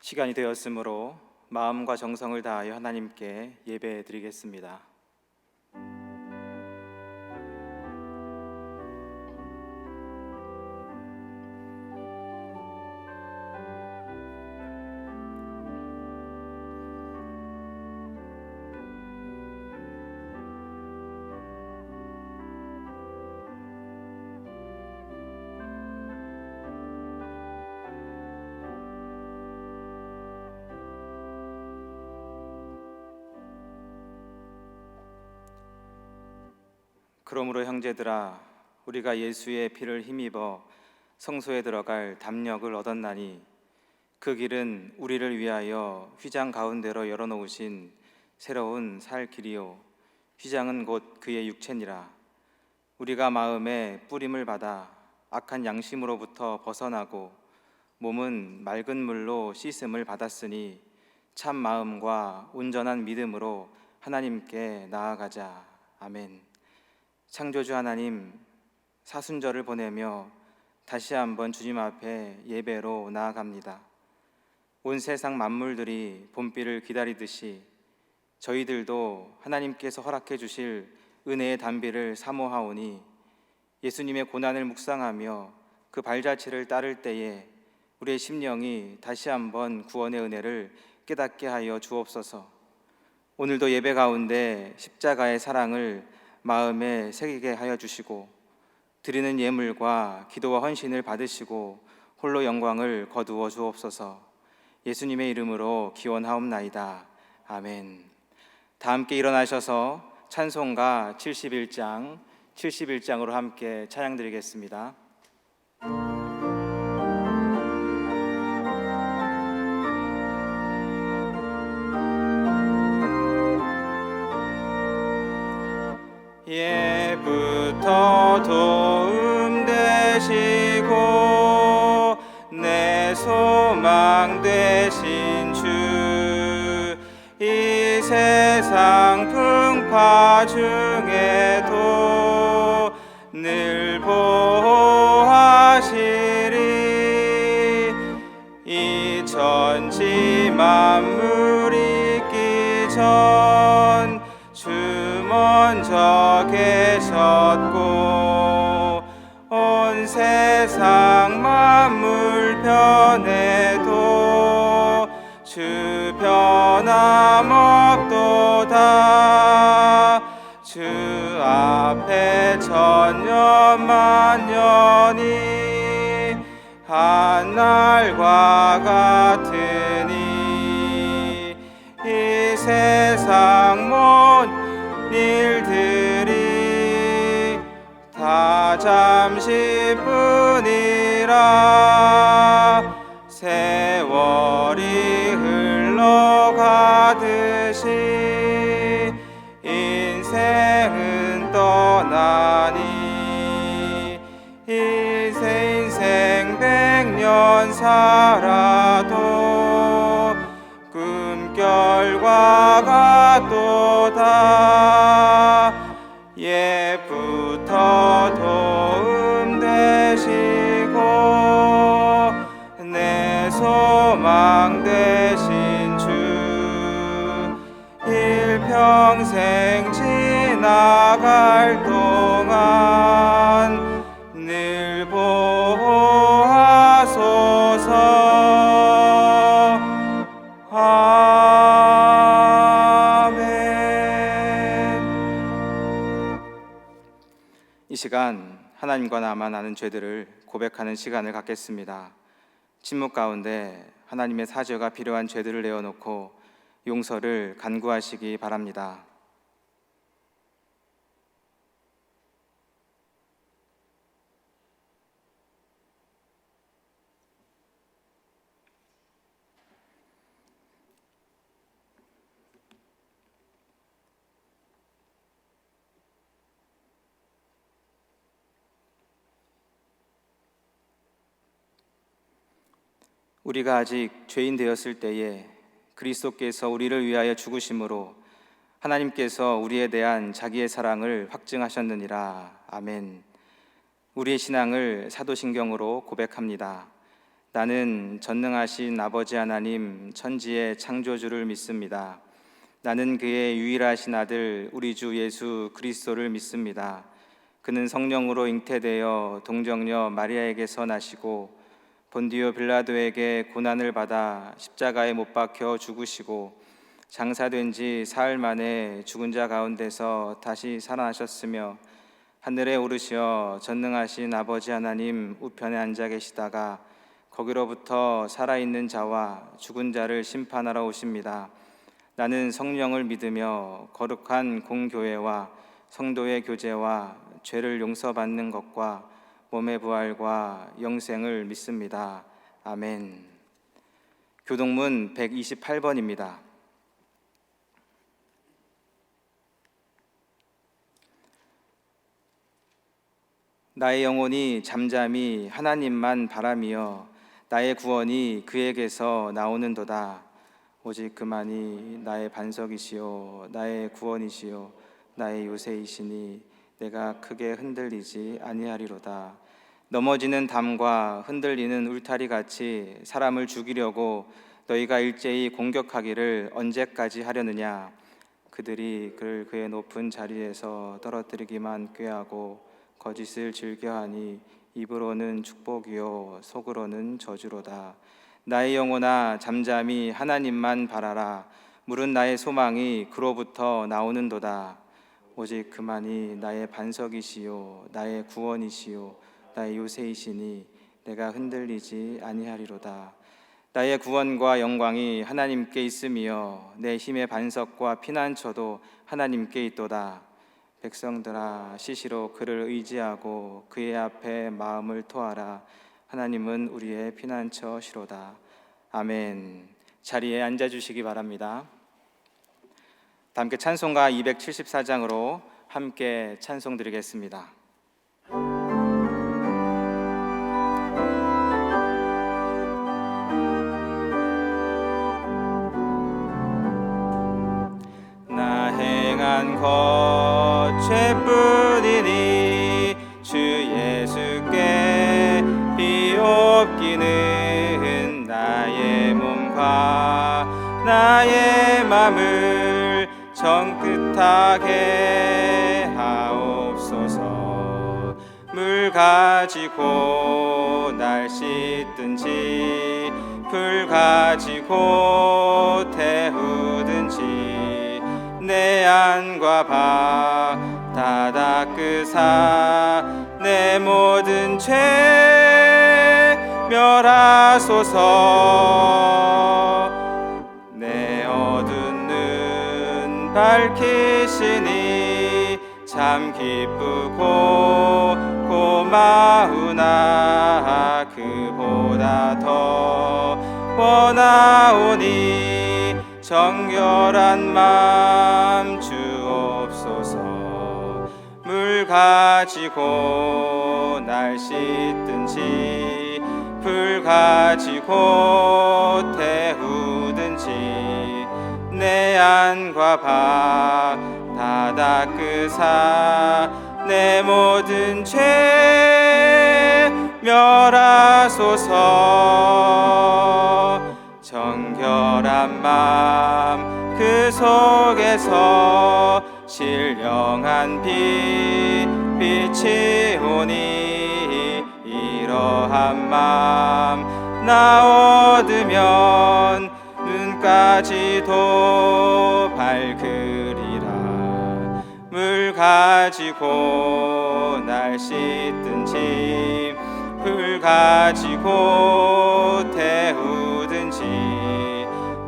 시간이 되었으므로 마음과 정성을 다하여 하나님께 예배 드리겠습니다. 그러므로 형제들아, 우리가 예수의 피를 힘입어 성소에 들어갈 담력을 얻었나니 그 길은 우리를 위하여 휘장 가운데로 열어놓으신 새로운 살 길이요 휘장은 곧 그의 육체니라. 우리가 마음에 뿌림을 받아 악한 양심으로부터 벗어나고 몸은 맑은 물로 씻음을 받았으니 참 마음과 온전한 믿음으로 하나님께 나아가자. 아멘. 창조주 하나님, 사순절을 보내며 다시 한번 주님 앞에 예배로 나아갑니다. 온 세상 만물들이 봄비를 기다리듯이 저희들도 하나님께서 허락해 주실 은혜의 단비를 사모하오니 예수님의 고난을 묵상하며 그 발자취를 따를 때에 우리의 심령이 다시 한번 구원의 은혜를 깨닫게 하여 주옵소서. 오늘도 예배 가운데 십자가의 사랑을 마음에 새기게 하여 주시고 드리는 예물과 기도와 헌신을 받으시고 홀로 영광을 거두어 주옵소서. 예수님의 이름으로 기원하옵나이다. 아멘. 다 함께 일어나셔서 찬송가 71장으로 함께 찬양 드리겠습니다. 예부터 도움 되시고 내 소망 되신 주, 이 세상 풍파 중에도 늘 보호하시리. 이 천지 만물 있기 전 주 먼저 계셨고 온 세상 만물 변해도 주 변함없도다. 주 앞에 천년 만년이 한날과 같으니 이 세상 모든 일들이 다 잠시뿐이라. 세월이 흘러가듯이 인생은 떠나니 인생 100년 살아도 꿈결과 같도다. 예부터 도움 되시고 내 소망 되신 주, 일평생 지나갈 동안 늘 보호하소서. 이 시간 하나님과 나만 아는 죄들을 고백하는 시간을 갖겠습니다. 침묵 가운데 하나님의 사죄가 필요한 죄들을 내어놓고 용서를 간구하시기 바랍니다. 우리가 아직 죄인 되었을 때에 그리스도께서 우리를 위하여 죽으심으로 하나님께서 우리에 대한 자기의 사랑을 확증하셨느니라. 아멘. 우리의 신앙을 사도신경으로 고백합니다. 나는 전능하신 아버지 하나님 천지의 창조주를 믿습니다. 나는 그의 유일하신 아들 우리 주 예수 그리스도를 믿습니다. 그는 성령으로 잉태되어 동정녀 마리아에게서 나시고 본디오 빌라도에게 고난을 받아 십자가에 못 박혀 죽으시고 장사된 지 사흘 만에 죽은 자 가운데서 다시 살아나셨으며 하늘에 오르시어 전능하신 아버지 하나님 우편에 앉아 계시다가 거기로부터 살아있는 자와 죽은 자를 심판하러 오십니다. 나는 성령을 믿으며 거룩한 공교회와 성도의 교제와 죄를 용서받는 것과 몸의 부활과 영생을 믿습니다. 아멘. 교동문 128번입니다. 나의 영혼이 잠잠히 하나님만 바라며 나의 구원이 그에게서 나오는도다. 오직 그만이 나의 반석이시요 나의 구원이시요 나의 요새이시니 내가 크게 흔들리지 아니하리로다. 넘어지는 담과 흔들리는 울타리 같이 사람을 죽이려고 너희가 일제히 공격하기를 언제까지 하려느냐. 그들이 그를 그의 높은 자리에서 떨어뜨리기만 꾀하고 거짓을 즐겨하니 입으로는 축복이요 속으로는 저주로다. 나의 영혼아 잠잠히 하나님만 바라라. 물은 나의 소망이 그로부터 나오는도다. 오직 그만이 나의 반석이시요 나의 구원이시요 나의 요새이시니 내가 흔들리지 아니하리로다. 나의 구원과 영광이 하나님께 있으며 내 힘의 반석과 피난처도 하나님께 있도다. 백성들아 시시로 그를 의지하고 그의 앞에 마음을 토하라. 하나님은 우리의 피난처시로다. 아멘. 자리에 앉아주시기 바랍니다. 다 함께 찬송가 274장으로 함께 찬송 드리겠습니다. 나 행한 것 죄뿐이니 주 예수께 비옵기는 나의 몸과 나의 맘을 정끗하게 하옵소서. 물 가지고 날 씻든지 불 가지고 태우든지 내 안과 박 다 닦으사 내 모든 죄 멸하소서. 내 어두운 눈 밝히시니 참 기쁘고 고마우나 그보다 더 원하오니 정결한 맘 주옵소서. 물 가지고 날 씻든지 불 가지고 태우든지 내 안과 박 다 닦으사 내 모든 죄 멸하소서. 정결한 맘 그 속에서 신령한 빛이 오니 이러한 맘 나 얻으면 눈까지도 밝으리라. 물 가지고 날 씻든지 불 가지고 태우든지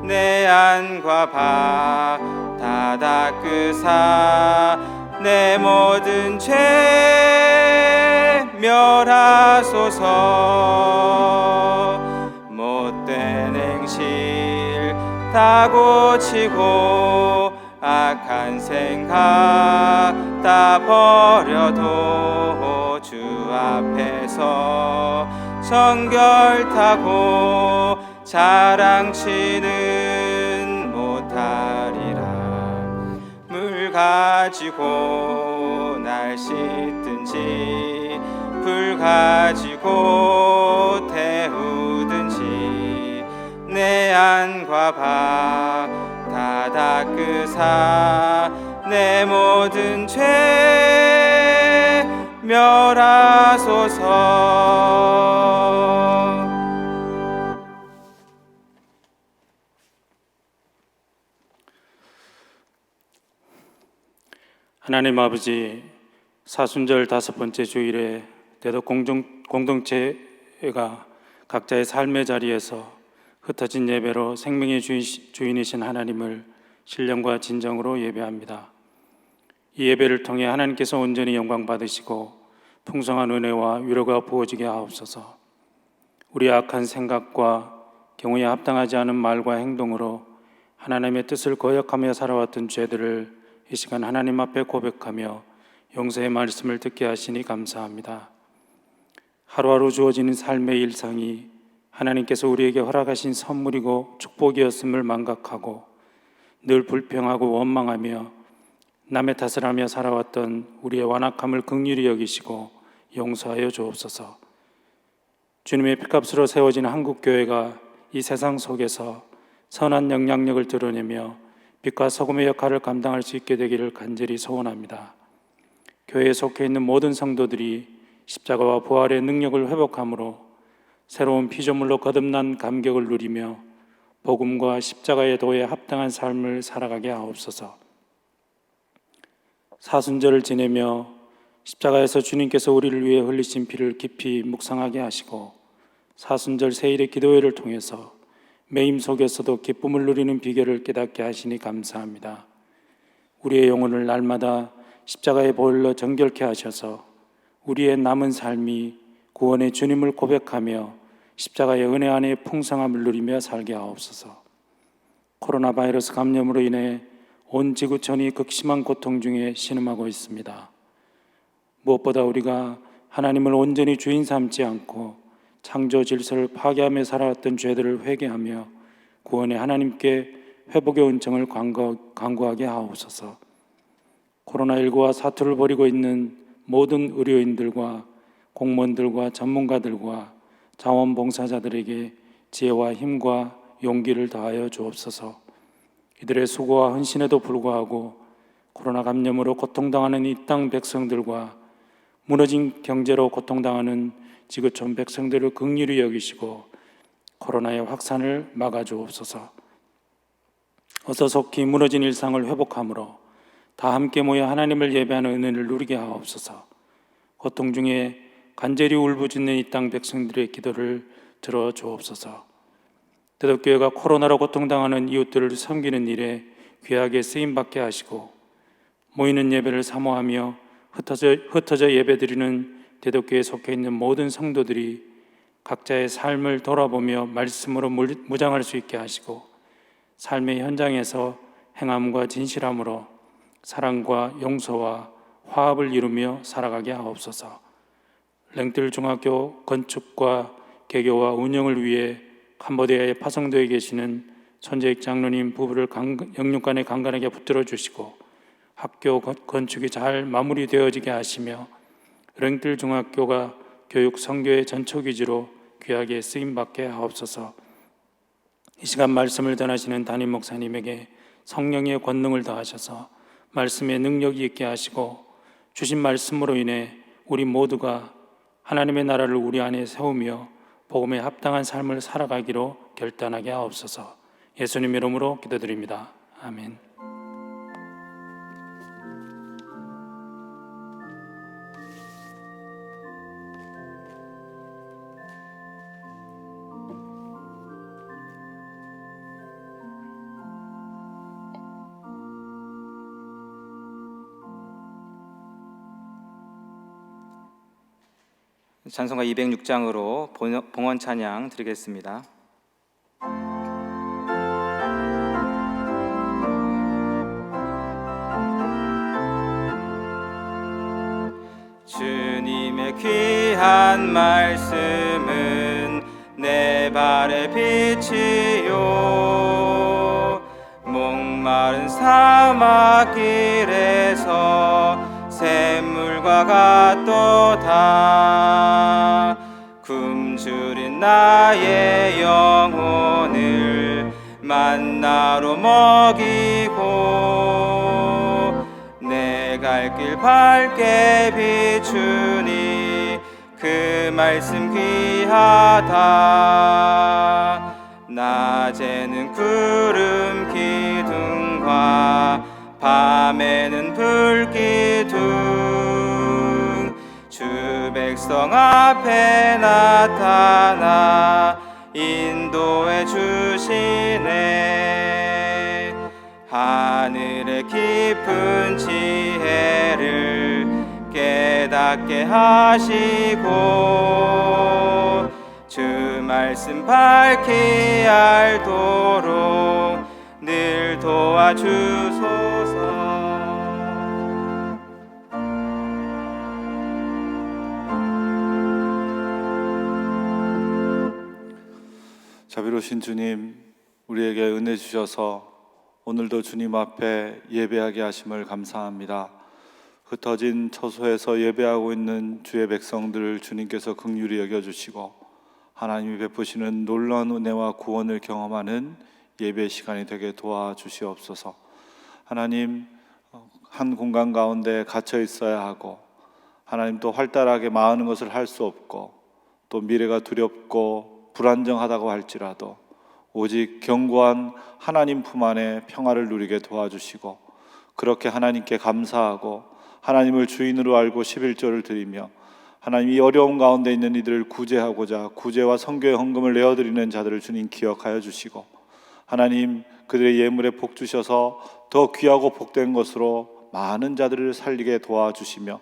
내 안과 박 다 닦으사 내 모든 죄 멸하소서. 못된 행실 다 고치고 악한 생각 다 버려도 주 앞에서 정결타고 자랑치는 못하리라. 물 가지고 날 씻든지 불 가지고 태우든지 내 안과 박 다 닦으사 내 모든 죄 멸하소서. 하나님 아버지, 사순절 5번째 주일에 대덕 공동체가 각자의 삶의 자리에서 흩어진 예배로 생명의 주인이신 하나님을 신령과 진정으로 예배합니다. 이 예배를 통해 하나님께서 온전히 영광 받으시고 풍성한 은혜와 위로가 부어지게 하옵소서. 우리의 악한 생각과 경우에 합당하지 않은 말과 행동으로 하나님의 뜻을 거역하며 살아왔던 죄들을 이 시간 하나님 앞에 고백하며 용서의 말씀을 듣게 하시니 감사합니다. 하루하루 주어지는 삶의 일상이 하나님께서 우리에게 허락하신 선물이고 축복이었음을 망각하고 늘 불평하고 원망하며 남의 탓을 하며 살아왔던 우리의 완악함을 긍휼히 여기시고 용서하여 주옵소서. 주님의 피값으로 세워진 한국교회가 이 세상 속에서 선한 영향력을 드러내며 빛과 소금의 역할을 감당할 수 있게 되기를 간절히 소원합니다. 교회에 속해 있는 모든 성도들이 십자가와 부활의 능력을 회복함으로 새로운 피조물로 거듭난 감격을 누리며 복음과 십자가의 도에 합당한 삶을 살아가게 하옵소서. 사순절을 지내며 십자가에서 주님께서 우리를 위해 흘리신 피를 깊이 묵상하게 하시고 사순절 세일의 기도회를 통해서 매임 속에서도 기쁨을 누리는 비결을 깨닫게 하시니 감사합니다. 우리의 영혼을 날마다 십자가의 보혈로 정결케 하셔서 우리의 남은 삶이 구원의 주님을 고백하며 십자가의 은혜 안에 풍성함을 누리며 살게 하옵소서. 코로나 바이러스 감염으로 인해 온 지구촌이 극심한 고통 중에 신음하고 있습니다. 무엇보다 우리가 하나님을 온전히 주인 삼지 않고 창조 질서를 파괴하며 살아왔던 죄들을 회개하며 구원의 하나님께 회복의 은총을 간구하게 하옵소서. 코로나19와 사투를 벌이고 있는 모든 의료인들과 공무원들과 전문가들과 자원봉사자들에게 지혜와 힘과 용기를 다하여 주옵소서. 이들의 수고와 헌신에도 불구하고 코로나 감염으로 고통당하는 이 땅 백성들과 무너진 경제로 고통당하는 지구촌 백성들을 긍휼히 여기시고 코로나의 확산을 막아주옵소서. 어서 속히 무너진 일상을 회복함으로 다 함께 모여 하나님을 예배하는 은혜를 누리게 하옵소서. 고통 중에 간절히 울부짖는 이 땅 백성들의 기도를 들어주옵소서. 대덕교회가 코로나로 고통당하는 이웃들을 섬기는 일에 귀하게 쓰임받게 하시고 모이는 예배를 사모하며 흩어져 예배드리는 대덕교회에 속해 있는 모든 성도들이 각자의 삶을 돌아보며 말씀으로 무장할 수 있게 하시고 삶의 현장에서 행함과 진실함으로 사랑과 용서와 화합을 이루며 살아가게 하옵소서. 랭뜰 중학교 건축과 개교와 운영을 위해 캄보디아에 파송되어 계시는 손재익 장로님 부부를 영육간에 간간하게 붙들어 주시고 학교 건축이 잘 마무리되어지게 하시며 랭뜰 중학교가 교육 선교의 전초기지로 귀하게 쓰임받게 하옵소서. 이 시간 말씀을 전하시는 담임 목사님에게 성령의 권능을 더하셔서 말씀의 능력이 있게 하시고 주신 말씀으로 인해 우리 모두가 하나님의 나라를 우리 안에 세우며 복음에 합당한 삶을 살아가기로 결단하게 하옵소서. 예수님 이름으로 기도드립니다. 아멘. 찬송가 206장으로 봉헌 찬양 드리겠습니다. 주님의 귀한 말씀은 내 발의 빛이요 목마른 사막길에서 샘물과 같도다. 굶주린 나의 영혼을 여기고 내 갈 길 밝게 비추니 그 말씀 귀하다. 낮에는 구름 기둥과 밤에는 불기둥 주 백성 앞에 나타나 인도해 주시네. 하늘의 깊은 지혜를 깨닫게 하시고 주 말씀 밝히 알도록 늘 도와주소서. 자비로우신 주님, 우리에게 은혜 주셔서 오늘도 주님 앞에 예배하게 하심을 감사합니다. 흩어진 처소에서 예배하고 있는 주의 백성들을 주님께서 긍휼히 여겨주시고 하나님이 베푸시는 놀라운 은혜와 구원을 경험하는 예배 시간이 되게 도와주시옵소서. 하나님, 한 공간 가운데 갇혀 있어야 하고 하나님 또 활달하게 많은 것을 할 수 없고 또 미래가 두렵고 불안정하다고 할지라도 오직 견고한 하나님 품 안에 평화를 누리게 도와주시고 그렇게 하나님께 감사하고 하나님을 주인으로 알고 11조를 드리며 하나님 이 어려움 가운데 있는 이들을 구제하고자 구제와 선교의 헌금을 내어드리는 자들을 주님 기억하여 주시고 하나님 그들의 예물에 복 주셔서 더 귀하고 복된 것으로 많은 자들을 살리게 도와주시며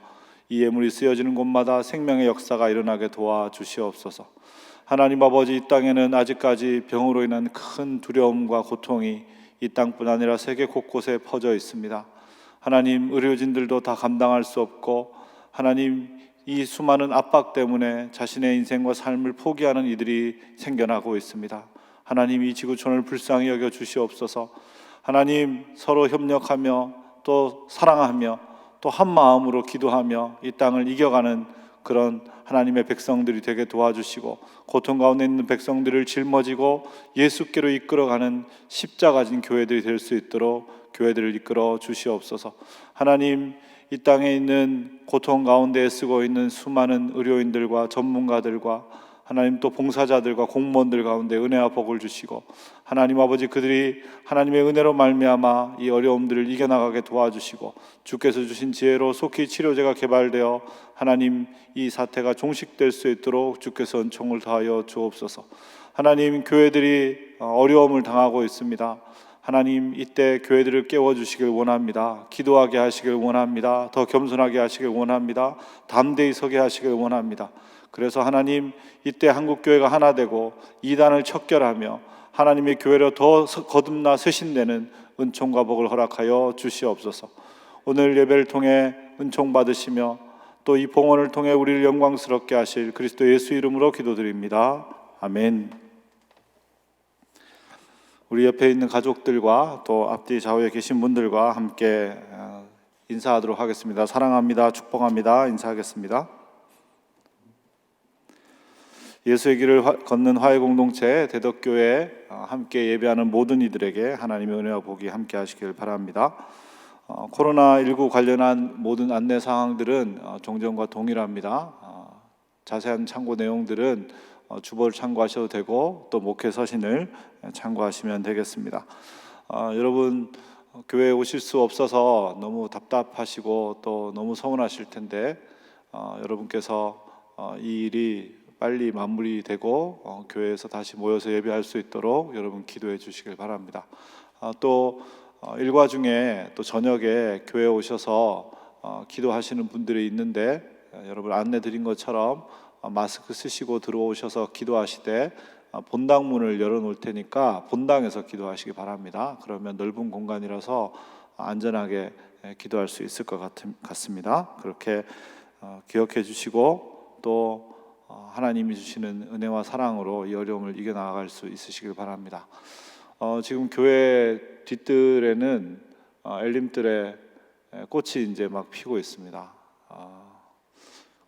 이 예물이 쓰여지는 곳마다 생명의 역사가 일어나게 도와주시옵소서. 하나님 아버지, 이 땅에는 아직까지 병으로 인한 큰 두려움과 고통이 이 땅뿐 아니라 세계 곳곳에 퍼져 있습니다. 하나님, 의료진들도 다 감당할 수 없고 하나님 이 수많은 압박 때문에 자신의 인생과 삶을 포기하는 이들이 생겨나고 있습니다. 하나님, 이 지구촌을 불쌍히 여겨 주시옵소서. 하나님, 서로 협력하며 또 사랑하며 또 한 마음으로 기도하며 이 땅을 이겨가는 그런 하나님의 백성들이 되게 도와주시고 고통 가운데 있는 백성들을 짊어지고 예수께로 이끌어가는 십자가진 교회들이 될 수 있도록 교회들을 이끌어 주시옵소서. 하나님, 이 땅에 있는 고통 가운데 쓰고 있는 수많은 의료인들과 전문가들과 하나님 또 봉사자들과 공무원들 가운데 은혜와 복을 주시고 하나님 아버지, 그들이 하나님의 은혜로 말미암아 이 어려움들을 이겨나가게 도와주시고 주께서 주신 지혜로 속히 치료제가 개발되어 하나님 이 사태가 종식될 수 있도록 주께서 은총을 더하여 주옵소서. 하나님, 교회들이 어려움을 당하고 있습니다. 하나님, 이때 교회들을 깨워주시길 원합니다. 기도하게 하시길 원합니다. 더 겸손하게 하시길 원합니다. 담대히 서게 하시길 원합니다. 그래서 하나님, 이때 한국교회가 하나 되고 이단을 척결하며 하나님의 교회로 더 거듭나 쇄신되는 은총과 복을 허락하여 주시옵소서. 오늘 예배를 통해 은총 받으시며 또 이 봉헌을 통해 우리를 영광스럽게 하실 그리스도 예수 이름으로 기도드립니다. 아멘. 우리 옆에 있는 가족들과 또 앞뒤 좌우에 계신 분들과 함께 인사하도록 하겠습니다. 사랑합니다, 축복합니다 인사하겠습니다. 예수의 길을 걷는 화해공동체 대덕교회 함께 예배하는 모든 이들에게 하나님의 은혜와 복이 함께 하시길 바랍니다. 코로나19 관련한 모든 안내 사항들은 종전과 동일합니다. 자세한 참고 내용들은 주보를 참고하셔도 되고 또 목회 서신을 참고하시면 되겠습니다. 여러분, 교회에 오실 수 없어서 너무 답답하시고 또 너무 서운하실 텐데 여러분께서 이 일이 빨리 마무리되고 교회에서 다시 모여서 예배할 수 있도록 여러분 기도해 주시길 바랍니다. 또 일과 중에 또 저녁에 교회에 오셔서 기도하시는 분들이 있는데 여러분 안내 드린 것처럼 마스크 쓰시고 들어오셔서 기도하시되 본당문을 열어놓을 테니까 본당에서 기도하시기 바랍니다. 그러면 넓은 공간이라서 안전하게 기도할 수 있을 것 같습니다. 그렇게 기억해 주시고 또 하나님이 주시는 은혜와 사랑으로 이 어려움을 이겨나갈 수 있으시길 바랍니다. 지금 교회 뒷뜰에는 엘림들의 꽃이 이제 막 피고 있습니다.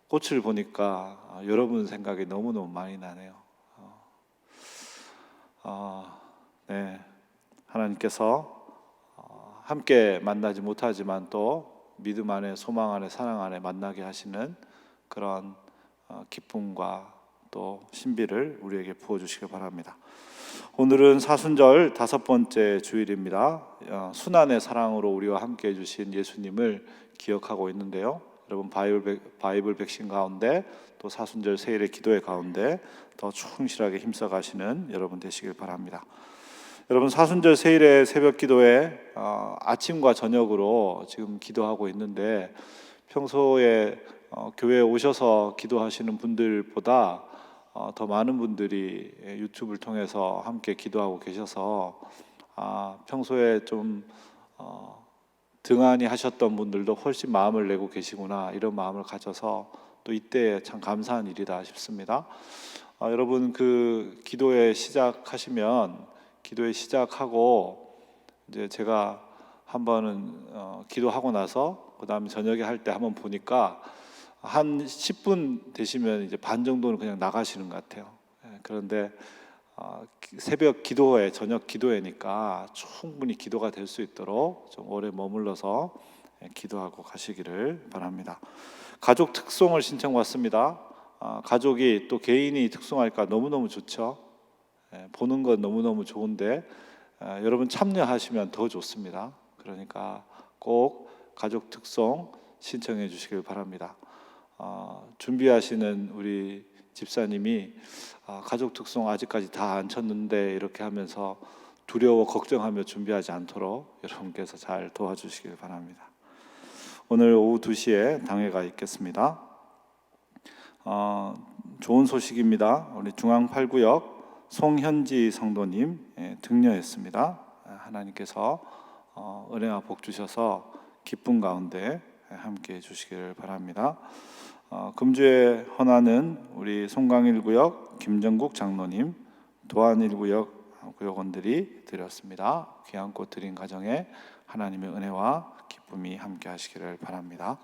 꽃을 보니까 여러분 생각이 너무너무 많이 나네요. 네, 하나님께서 함께 만나지 못하지만 또 믿음 안에, 소망 안에, 사랑 안에 만나게 하시는 그런 기쁨과 또 신비를 우리에게 부어주시길 바랍니다. 오늘은 사순절 5번째 주일입니다. 순환의 사랑으로 우리와 함께 해주신 예수님을 기억하고 있는데요. 여러분 바이블 백신 가운데 또 사순절 세일의 기도의 가운데 더 충실하게 힘써 가시는 여러분 되시길 바랍니다. 여러분 사순절 세일의 새벽 기도에 아침과 저녁으로 지금 기도하고 있는데 평소에 교회에 오셔서 기도하시는 분들보다 더 많은 분들이 유튜브를 통해서 함께 기도하고 계셔서 평소에 좀 등한히 하셨던 분들도 훨씬 마음을 내고 계시구나 이런 마음을 가져서 또 이때 참 감사한 일이다 싶습니다. 여러분 그 기도에 시작하고 이제 제가 한 번은 기도하고 나서 그 다음에 저녁에 할 때 한번 보니까 한 10분 되시면 이제 반 정도는 그냥 나가시는 것 같아요. 그런데 새벽 기도회, 저녁 기도회니까 충분히 기도가 될 수 있도록 좀 오래 머물러서 기도하고 가시기를 바랍니다. 가족 특송을 신청받습니다. 가족이 또 개인이 특송할까 너무너무 좋죠. 보는 건 너무너무 좋은데 여러분 참여하시면 더 좋습니다. 그러니까 꼭 가족 특송 신청해 주시길 바랍니다. 준비하시는 우리 집사님이 가족 특송 아직까지 다 안 쳤는데 이렇게 하면서 두려워 걱정하며 준비하지 않도록 여러분께서 잘 도와주시길 바랍니다. 오늘 오후 2시에 당회가 있겠습니다. 좋은 소식입니다. 우리 중앙 8구역 송현지 성도님 등려했습니다. 하나님께서 은혜와 복 주셔서 기쁨 가운데 함께 해주시기를 바랍니다. 금주에 헌화는 우리 송강 1구역 김정국 장로님, 도안 1구역 구역원들이 드렸습니다. 귀한 꽃 드린 가정에 하나님의 은혜와 기쁨이 함께 하시기를 바랍니다.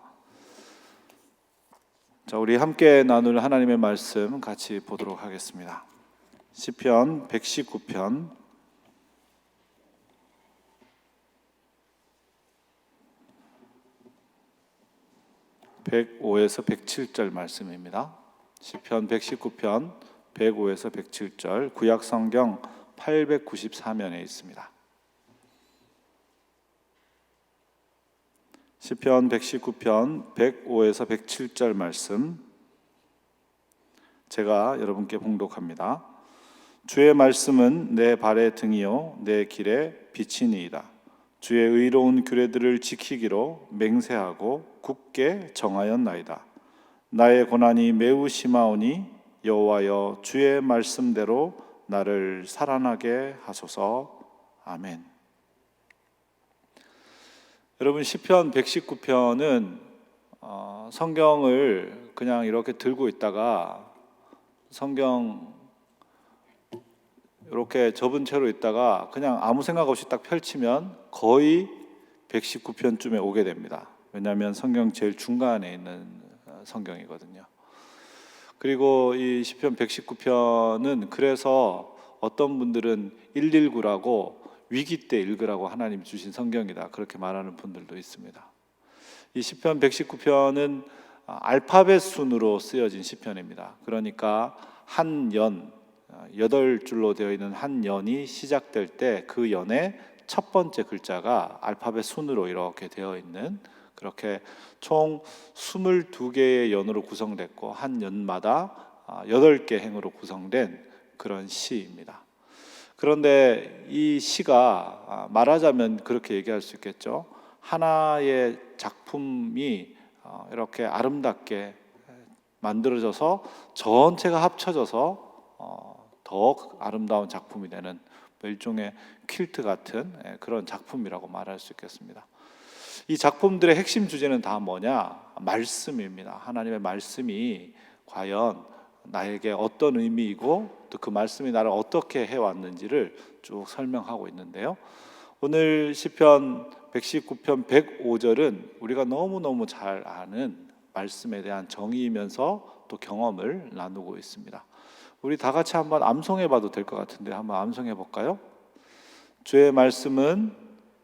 자, 우리 함께 나눌 하나님의 말씀 같이 보도록 하겠습니다. 시편 119편 105에서 107절 말씀입니다. 시편 119편 105에서 107절 구약 성경 894면에 있습니다. 시편 119편 105에서 107절 말씀 제가 여러분께 봉독합니다. 주의 말씀은 내 발의 등이요 내 길의 빛이니이다. 주의 의로운 규례들을 지키기로 맹세하고 굳게 정하였나이다. 나의 고난이 매우 심하오니 여호와여 주의 말씀대로 나를 살아나게 하소서. 아멘. 여러분 시편 119편은 성경을 그냥 이렇게 들고 있다가 성경 이렇게 접은 채로 있다가 그냥 아무 생각 없이 딱 펼치면 거의 119편쯤에 오게 됩니다. 왜냐하면 성경 제일 중간에 있는 성경이거든요. 그리고 이 시편 119편은 그래서 어떤 분들은 119라고 위기 때 읽으라고 하나님 주신 성경이다 그렇게 말하는 분들도 있습니다. 이 시편 119편은 알파벳 순으로 쓰여진 시편입니다. 그러니까 한 연 8줄로 되어 있는 한 연이 시작될 때 그 연의 첫 번째 글자가 알파벳 순으로 이렇게 되어 있는 그렇게 총 22개의 연으로 구성됐고 한 연마다 8개 행으로 구성된 그런 시입니다. 그런데 이 시가 말하자면 그렇게 얘기할 수 있겠죠. 하나의 작품이 이렇게 아름답게 만들어져서 전체가 합쳐져서 더 아름다운 작품이 되는 일종의 퀼트 같은 그런 작품이라고 말할 수 있겠습니다. 이 작품들의 핵심 주제는 다 뭐냐? 말씀입니다. 하나님의 말씀이 과연 나에게 어떤 의미이고 또 그 말씀이 나를 어떻게 해왔는지를 쭉 설명하고 있는데요. 오늘 시편 119편 105절은 우리가 너무너무 잘 아는 말씀에 대한 정의이면서 또 경험을 나누고 있습니다. 우리 다 같이 한번 암송해 봐도 될 것 같은데 한번 암송해 볼까요? 주의 말씀은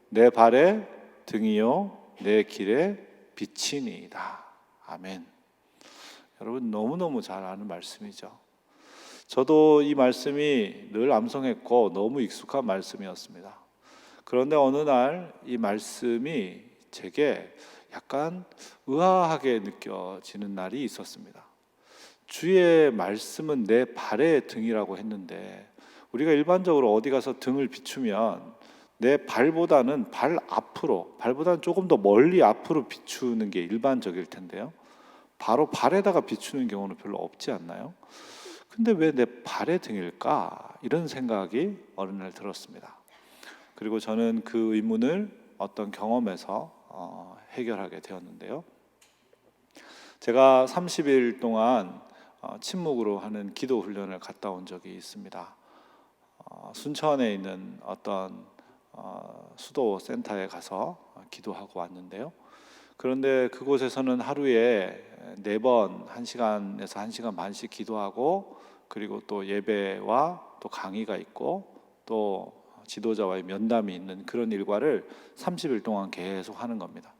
내 발의 등이요 내 길의 빛이니이다. 아멘. 여러분 너무너무 잘 아는 말씀이죠. 저도 이 말씀이 늘 암송했고 너무 익숙한 말씀이었습니다. 그런데 어느 날 이 말씀이 제게 약간 의아하게 느껴지는 날이 있었습니다. 주의 말씀은 내 발의 등이라고 했는데, 우리가 일반적으로 어디 가서 등을 비추면 내 발보다는 발 앞으로, 발보다는 조금 더 멀리 앞으로 비추는 게 일반적일 텐데요, 바로 발에다가 비추는 경우는 별로 없지 않나요? 근데 왜 내 발의 등일까? 이런 생각이 어느 날 들었습니다. 그리고 저는 그 의문을 어떤 경험에서 해결하게 되었는데요. 제가 30일 동안 침묵으로 하는 기도 훈련을 갔다 온 적이 있습니다. 순천에 있는 어떤 수도 센터에 가서 기도하고 왔는데요. 그런데 그곳에서는 하루에 4번 1시간에서 1시간 반씩 기도하고, 그리고 또 예배와 또 강의가 있고 또 지도자와의 면담이 있는 그런 일과를 30일 동안 계속 하는 겁니다.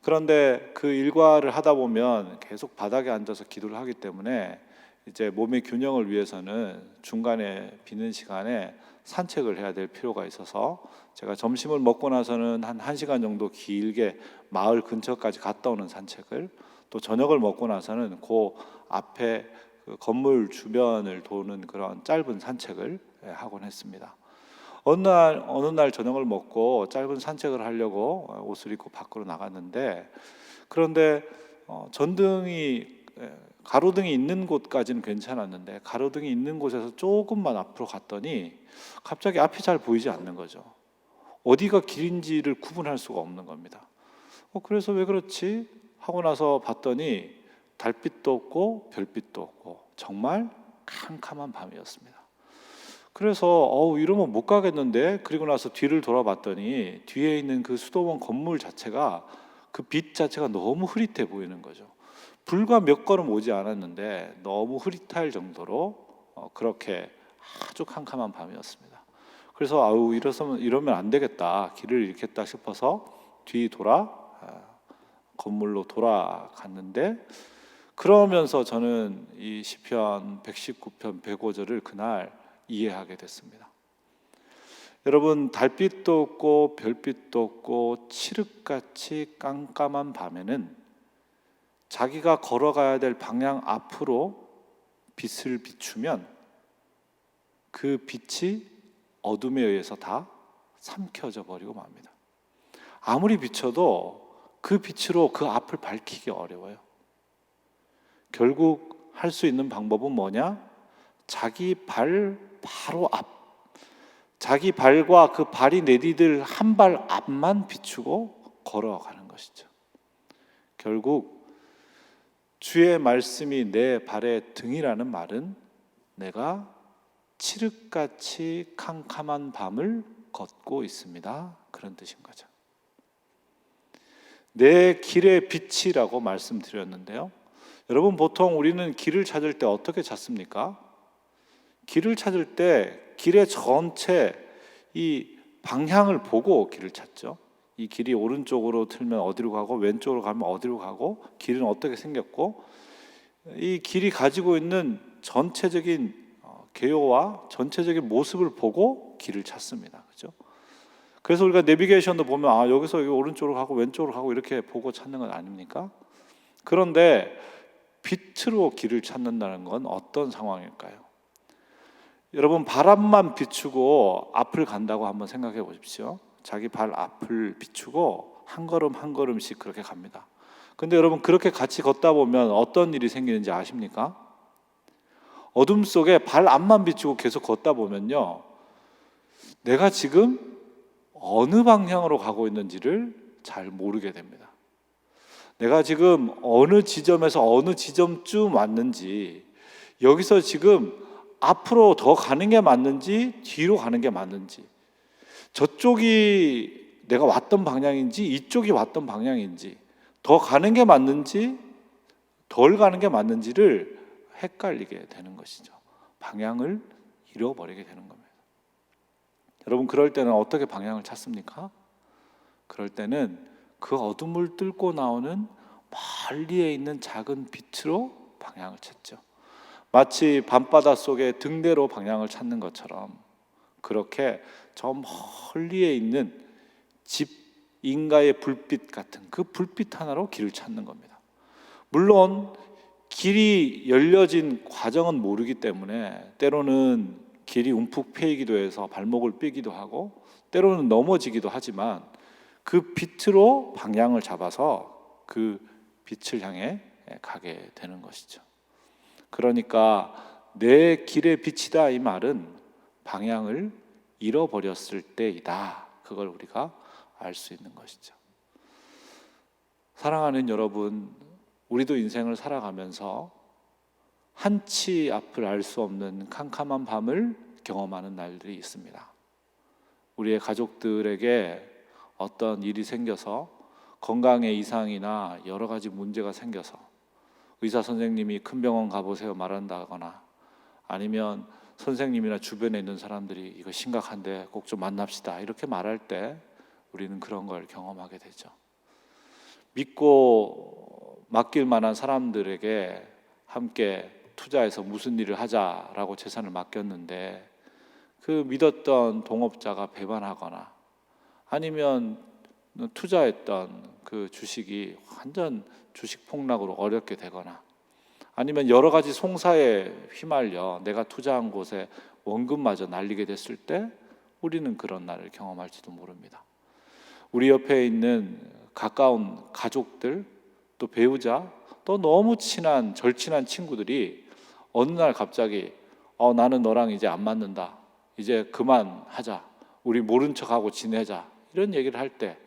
그런데 그 일과를 하다 보면 계속 바닥에 앉아서 기도를 하기 때문에 이제 몸의 균형을 위해서는 중간에 비는 시간에 산책을 해야 될 필요가 있어서, 제가 점심을 먹고 나서는 한 1시간 정도 길게 마을 근처까지 갔다 오는 산책을, 또 저녁을 먹고 나서는 그 앞에 그 건물 주변을 도는 그런 짧은 산책을 하곤 했습니다. 어느 날 저녁을 먹고 짧은 산책을 하려고 옷을 입고 밖으로 나갔는데, 그런데 전등이 가로등이 있는 곳까지는 괜찮았는데, 가로등이 있는 곳에서 조금만 앞으로 갔더니 갑자기 앞이 잘 보이지 않는 거죠. 어디가 길인지를 구분할 수가 없는 겁니다. 그래서 왜 그렇지 하고 나서 봤더니 달빛도 없고 별빛도 없고 정말 캄캄한 밤이었습니다. 그래서 이러면 못 가겠는데, 그리고 나서 뒤를 돌아봤더니 뒤에 있는 그 수도원 건물 자체가, 그 빛 자체가 너무 흐릿해 보이는 거죠. 불과 몇 걸음 오지 않았는데 너무 흐릿할 정도로 그렇게 아주 캄캄한 밤이었습니다. 그래서 이러면 안 되겠다, 길을 잃겠다 싶어서 건물로 돌아갔는데, 그러면서 저는 이 시편 119편 105절을 그날 이해하게 됐습니다. 여러분, 달빛도 없고 별빛도 없고 칠흑같이 깜깜한 밤에는 자기가 걸어가야 될 방향 앞으로 빛을 비추면 그 빛이 어둠에 의해서 다 삼켜져 버리고 맙니다. 아무리 비춰도 그 빛으로 그 앞을 밝히기 어려워요. 결국 할 수 있는 방법은 뭐냐? 자기 발 바로 앞, 자기 발과 그 발이 내디딜 한 발 앞만 비추고 걸어가는 것이죠. 결국 주의 말씀이 내 발의 등이라는 말은 내가 칠흑같이 캄캄한 밤을 걷고 있습니다, 그런 뜻인 거죠. 내 길의 빛이라고 말씀드렸는데요, 여러분, 보통 우리는 길을 찾을 때 어떻게 찾습니까? 길을 찾을 때 길의 전체 이 방향을 보고 길을 찾죠. 이 길이 오른쪽으로 틀면 어디로 가고 왼쪽으로 가면 어디로 가고, 길은 어떻게 생겼고, 이 길이 가지고 있는 전체적인 개요와 전체적인 모습을 보고 길을 찾습니다. 그렇죠? 그래서 우리가 내비게이션도 보면 여기서 여기 오른쪽으로 가고 왼쪽으로 가고 이렇게 보고 찾는 건 아닙니까? 그런데 빛으로 길을 찾는다는 건 어떤 상황일까요? 여러분, 바람만 비추고 앞을 간다고 한번 생각해 보십시오. 자기 발 앞을 비추고 한 걸음 한 걸음씩 그렇게 갑니다. 근데 여러분, 그렇게 같이 걷다 보면 어떤 일이 생기는지 아십니까? 어둠 속에 발 앞만 비추고 계속 걷다 보면요, 내가 지금 어느 방향으로 가고 있는지를 잘 모르게 됩니다. 내가 지금 어느 지점에서 어느 지점쯤 왔는지, 여기서 지금 앞으로 더 가는 게 맞는지 뒤로 가는 게 맞는지, 저쪽이 내가 왔던 방향인지 이쪽이 왔던 방향인지, 더 가는 게 맞는지 덜 가는 게 맞는지를 헷갈리게 되는 것이죠. 방향을 잃어버리게 되는 겁니다. 여러분, 그럴 때는 어떻게 방향을 찾습니까? 그럴 때는 그 어둠을 뚫고 나오는 멀리에 있는 작은 빛으로 방향을 찾죠. 마치 밤바다 속에 등대로 방향을 찾는 것처럼 그렇게 저 멀리에 있는 집 인가의 불빛 같은 그 불빛 하나로 길을 찾는 겁니다. 물론 길이 열려진 과정은 모르기 때문에 때로는 길이 움푹 패이기도 해서 발목을 삐기도 하고 때로는 넘어지기도 하지만 그 빛으로 방향을 잡아서 그 빛을 향해 가게 되는 것이죠. 그러니까 내 길의 빛이다 이 말은 방향을 잃어버렸을 때이다. 그걸 우리가 알 수 있는 것이죠. 사랑하는 여러분, 우리도 인생을 살아가면서 한치 앞을 알 수 없는 캄캄한 밤을 경험하는 날들이 있습니다. 우리의 가족들에게 어떤 일이 생겨서 건강에 이상이나 여러 가지 문제가 생겨서 의사 선생님이 큰 병원 가보세요 말한다거나 아니면 선생님이나 주변에 있는 사람들이 이거 심각한데 꼭 좀 만납시다 이렇게 말할 때 우리는 그런 걸 경험하게 되죠. 믿고 맡길 만한 사람들에게 함께 투자해서 무슨 일을 하자라고 재산을 맡겼는데 그 믿었던 동업자가 배반하거나 아니면 투자했던 그 주식이 완전 주식 폭락으로 어렵게 되거나 아니면 여러 가지 송사에 휘말려 내가 투자한 곳에 원금마저 날리게 됐을 때 우리는 그런 날을 경험할지도 모릅니다. 우리 옆에 있는 가까운 가족들 또 배우자 또 너무 친한 절친한 친구들이 어느 날 갑자기 나는 너랑 이제 안 맞는다 이제 그만하자 우리 모른 척하고 지내자 이런 얘기를 할 때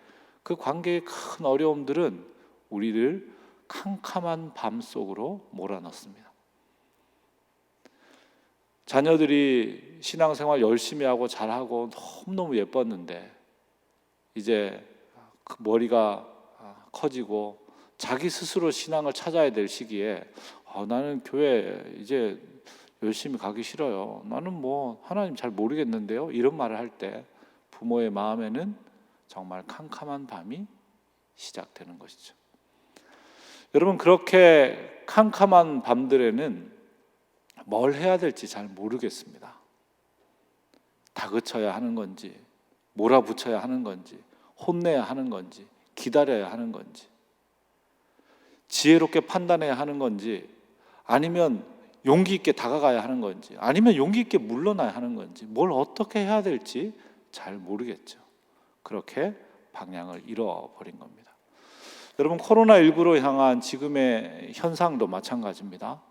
그 관계의 큰 어려움들은 우리를 캄캄한 밤 속으로 몰아넣습니다. 자녀들이 신앙생활 열심히 하고 잘하고 너무너무 예뻤는데 이제 그 머리가 커지고 자기 스스로 신앙을 찾아야 될 시기에 나는 교회 이제 열심히 가기 싫어요. 나는 뭐 하나님 잘 모르겠는데요. 이런 말을 할 때 부모의 마음에는 정말 캄캄한 밤이 시작되는 것이죠. 여러분 그렇게 캄캄한 밤들에는 뭘 해야 될지 잘 모르겠습니다. 다그쳐야 하는 건지 몰아붙여야 하는 건지 혼내야 하는 건지 기다려야 하는 건지 지혜롭게 판단해야 하는 건지 아니면 용기 있게 다가가야 하는 건지 아니면 용기 있게 물러나야 하는 건지 뭘 어떻게 해야 될지 잘 모르겠죠. 그렇게 방향을 잃어버린 겁니다. 여러분 코로나19로 향한 지금의 현상도 마찬가지입니다.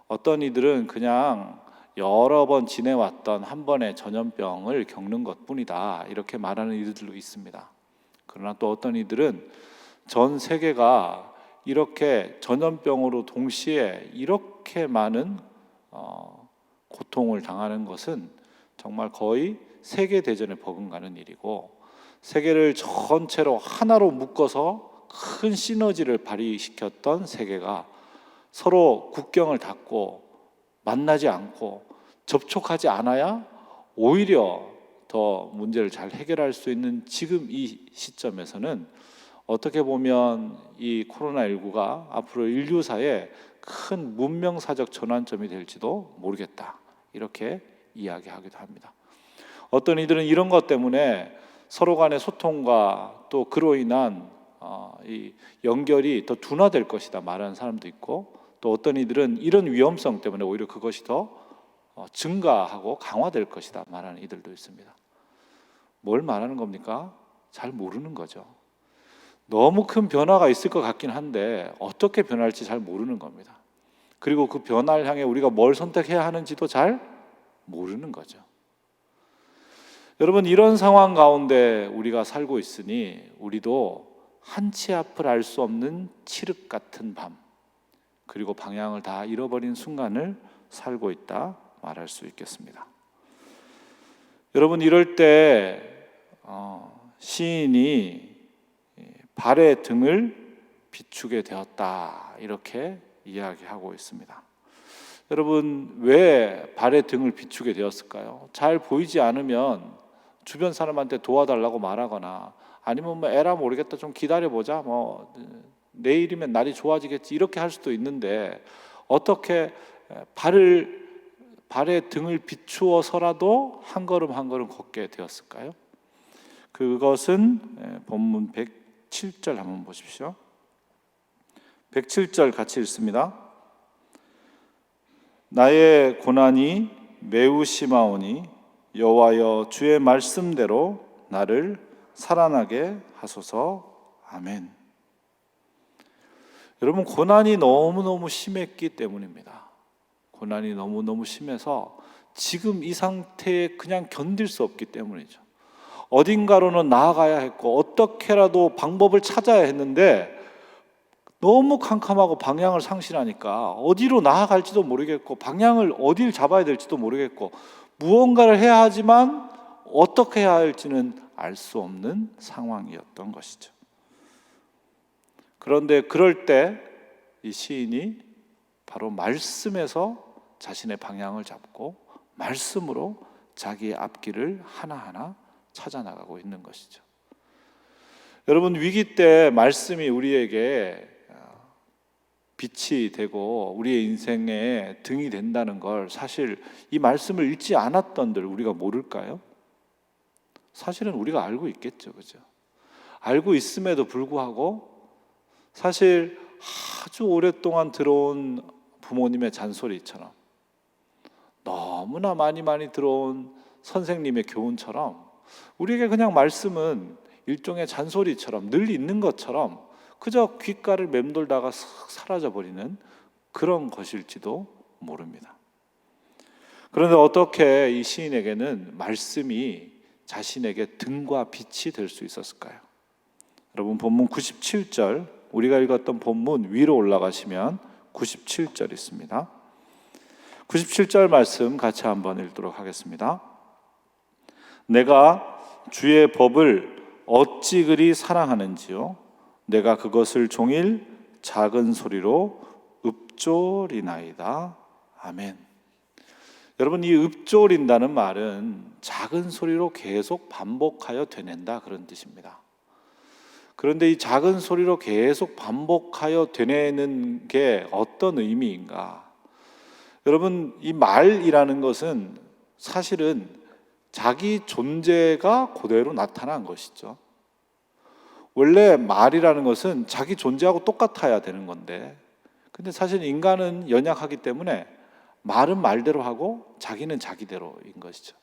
어떤 이들은 그냥 여러 번 지내왔던 한 번의 전염병을 겪는 것뿐이다 이렇게 말하는 이들도 있습니다. 그러나 또 어떤 이들은 전 세계가 이렇게 전염병으로 동시에 이렇게 많은 고통을 당하는 것은 정말 거의 세계대전에 버금가는 일이고 세계를 전체로 하나로 묶어서 큰 시너지를 발휘시켰던 세계가 서로 국경을 닫고 만나지 않고 접촉하지 않아야 오히려 더 문제를 잘 해결할 수 있는 지금 이 시점에서는 어떻게 보면 이 코로나19가 앞으로 인류사에 큰 문명사적 전환점이 될지도 모르겠다 이렇게 이야기하기도 합니다. 어떤 이들은 이런 것 때문에 서로 간의 소통과 또 그로 인한 이 연결이 더 둔화될 것이다 말하는 사람도 있고 또 어떤 이들은 이런 위험성 때문에 오히려 그것이 더 증가하고 강화될 것이다 말하는 이들도 있습니다. 뭘 말하는 겁니까? 잘 모르는 거죠. 너무 큰 변화가 있을 것 같긴 한데 어떻게 변할지 잘 모르는 겁니다. 그리고 그 변화를 향해 우리가 뭘 선택해야 하는지도 잘 모르는 거죠. 여러분 이런 상황 가운데 우리가 살고 있으니 우리도 한치 앞을 알 수 없는 칠흑 같은 밤 그리고 방향을 다 잃어버린 순간을 살고 있다 말할 수 있겠습니다. 여러분 이럴 때 시인이 발의 등을 비추게 되었다 이렇게 이야기하고 있습니다. 여러분 왜 발의 등을 비추게 되었을까요? 잘 보이지 않으면 주변 사람한테 도와달라고 말하거나 아니면 뭐 에라 모르겠다, 좀 기다려보자, 뭐 내일이면 날이 좋아지겠지, 이렇게 할 수도 있는데 어떻게 발의 등을 비추어서라도 한 걸음 한 걸음 걷게 되었을까요? 그것은 본문 107절 한번 보십시오. 107절 같이 읽습니다. 나의 고난이 매우 심하오니 여호와여 주의 말씀대로 나를 살아나게 하소서. 아멘. 여러분, 고난이 너무너무 심했기 때문입니다. 고난이 너무너무 심해서 지금 이 상태에 그냥 견딜 수 없기 때문이죠. 어딘가로는 나아가야 했고 어떻게라도 방법을 찾아야 했는데 너무 캄캄하고 방향을 상실하니까 어디로 나아갈지도 모르겠고 방향을 어디를 잡아야 될지도 모르겠고 무언가를 해야 하지만 어떻게 해야 할지는 알 수 없는 상황이었던 것이죠. 그런데 그럴 때 이 시인이 바로 말씀에서 자신의 방향을 잡고 말씀으로 자기의 앞길을 하나하나 찾아나가고 있는 것이죠. 여러분, 위기 때 말씀이 우리에게 빛이 되고 우리의 인생의 등이 된다는 걸 사실 이 말씀을 읽지 않았던들 우리가 모를까요? 사실은 우리가 알고 있겠죠, 그죠? 알고 있음에도 불구하고 사실 아주 오랫동안 들어온 부모님의 잔소리처럼 너무나 많이 들어온 선생님의 교훈처럼 우리에게 그냥 말씀은 일종의 잔소리처럼 늘 있는 것처럼 그저 귓가를 맴돌다가 싹 사라져버리는 그런 것일지도 모릅니다. 그런데 어떻게 이 시인에게는 말씀이 자신에게 등과 빛이 될 수 있었을까요? 여러분, 본문 97절, 우리가 읽었던 본문 위로 올라가시면 97절 있습니다. 97절 말씀 같이 한번 읽도록 하겠습니다. 내가 주의 법을 어찌 그리 사랑하는지요, 내가 그것을 종일 작은 소리로 읊조리나이다. 아멘. 여러분, 이 읊조린다는 말은 작은 소리로 계속 반복하여 되낸다, 그런 뜻입니다. 그런데 이 작은 소리로 계속 반복하여 되내는 게 어떤 의미인가? 여러분, 이 말이라는 것은 사실은 자기 존재가 그대로 나타난 것이죠. 원래 말이라는 것은 자기 존재하고 똑같아야 되는 건데, 근데 사실 인간은 연약하기 때문에 말은 말대로 하고 자기는 자기대로인 것이죠.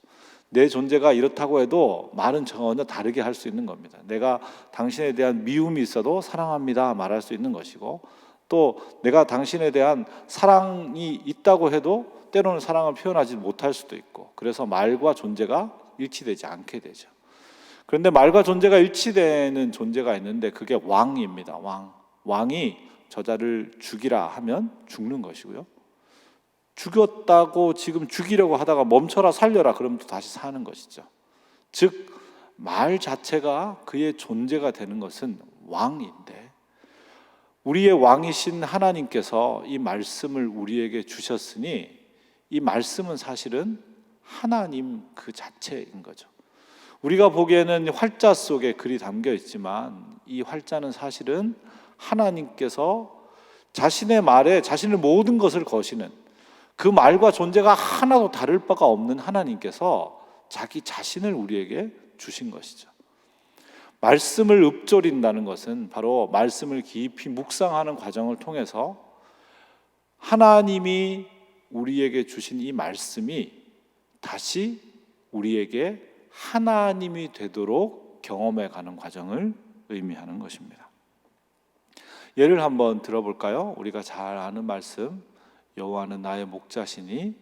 내 존재가 이렇다고 해도 말은 전혀 다르게 할 수 있는 겁니다. 내가 당신에 대한 미움이 있어도 사랑합니다 말할 수 있는 것이고, 또 내가 당신에 대한 사랑이 있다고 해도 때로는 사랑을 표현하지 못할 수도 있고, 그래서 말과 존재가 일치되지 않게 되죠. 그런데 말과 존재가 일치되는 존재가 있는데 그게 왕입니다. 왕이 저자를 죽이라 하면 죽는 것이고요, 죽였다고 지금 죽이려고 하다가 멈춰라 살려라 그러면 또 다시 사는 것이죠. 즉 말 자체가 그의 존재가 되는 것은 왕인데, 우리의 왕이신 하나님께서 이 말씀을 우리에게 주셨으니 이 말씀은 사실은 하나님 그 자체인 거죠. 우리가 보기에는 활자 속에 글이 담겨 있지만 이 활자는 사실은 하나님께서 자신의 말에 자신의 모든 것을 거시는, 그 말과 존재가 하나도 다를 바가 없는 하나님께서 자기 자신을 우리에게 주신 것이죠. 말씀을 읊조린다는 것은 바로 말씀을 깊이 묵상하는 과정을 통해서 하나님이 우리에게 주신 이 말씀이 다시 우리에게 하나님이 되도록 경험해가는 과정을 의미하는 것입니다. 예를 한번 들어볼까요? 우리가 잘 아는 말씀, 여호와는 나의 목자시니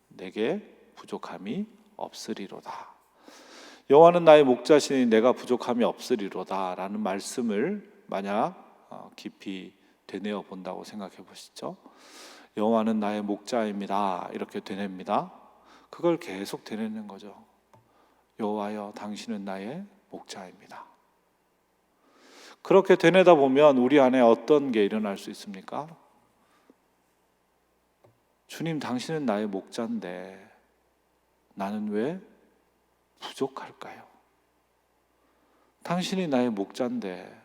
내게 부족함이 없으리로다. 여호와는 나의 목자시니 내가 부족함이 없으리로다 라는 말씀을 만약 깊이 되뇌어 본다고 생각해 보시죠. 여호와는 나의 목자입니다 이렇게 되뇌입니다. 그걸 계속 되뇌는 거죠. 여호와여 당신은 나의 목자입니다. 그렇게 되뇌다 보면 우리 안에 어떤 게 일어날 수 있습니까? 주님, 당신은 나의 목자인데 나는 왜 부족할까요? 당신이 나의 목자인데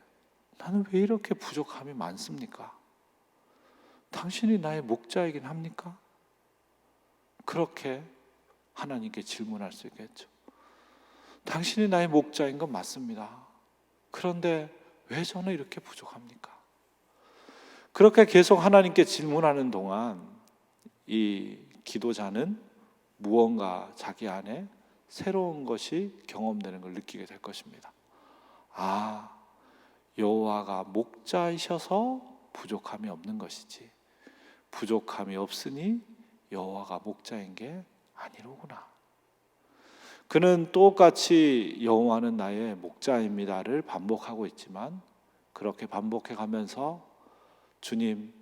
나는 왜 이렇게 부족함이 많습니까? 당신이 나의 목자이긴 합니까? 그렇게 하나님께 질문할 수 있겠죠. 당신이 나의 목자인 건 맞습니다. 그런데 왜 저는 이렇게 부족합니까? 그렇게 계속 하나님께 질문하는 동안 이 기도자는 무언가 자기 안에 새로운 것이 경험되는 걸 느끼게 될 것입니다. 아, 여호와가 목자이셔서 부족함이 없는 것이지, 부족함이 없으니 여호와가 목자인 게 아니로구나. 그는 똑같이 여호와는 나의 목자입니다를 반복하고 있지만, 그렇게 반복해 가면서 주님,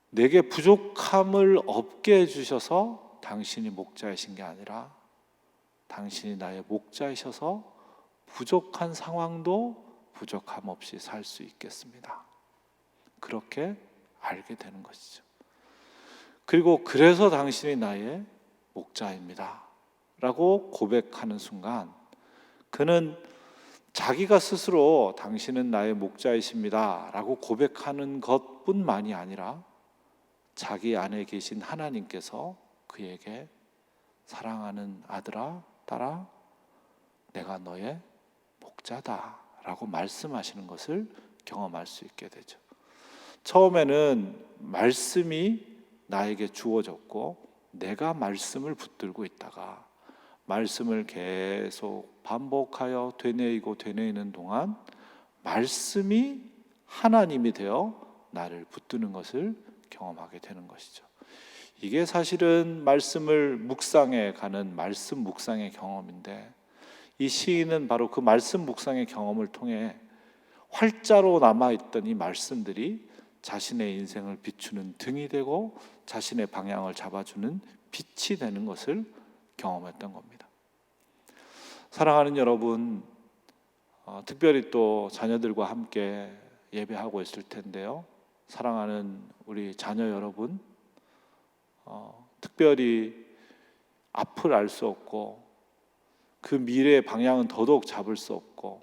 내게 부족함을 없게 해주셔서 당신이 목자이신 게 아니라 당신이 나의 목자이셔서 부족한 상황도 부족함 없이 살 수 있겠습니다. 그렇게 알게 되는 것이죠. 그리고 그래서 당신이 나의 목자입니다 라고 고백하는 순간, 그는 자기가 스스로 당신은 나의 목자이십니다 라고 고백하는 것뿐만이 아니라 자기 안에 계신 하나님께서 그에게 사랑하는 아들아, 딸아, 내가 너의 목자다 라고 말씀하시는 것을 경험할 수 있게 되죠. 처음에는 말씀이 나에게 주어졌고 내가 말씀을 붙들고 있다가 말씀을 계속 반복하여 되뇌이는 동안 말씀이 하나님이 되어 나를 붙드는 것을 경험하게 되는 것이죠. 이게 사실은 말씀을 묵상해 가는 말씀 묵상의 경험인데, 이 시인은 바로 그 말씀 묵상의 경험을 통해 활자로 남아있던 이 말씀들이 자신의 인생을 비추는 등이 되고 자신의 방향을 잡아주는 빛이 되는 것을 경험했던 겁니다. 사랑하는 여러분, 특별히 또 자녀들과 함께 예배하고 있을 텐데요, 사랑하는 우리 자녀 여러분, 특별히 앞을 알 수 없고 그 미래의 방향은 더더욱 잡을 수 없고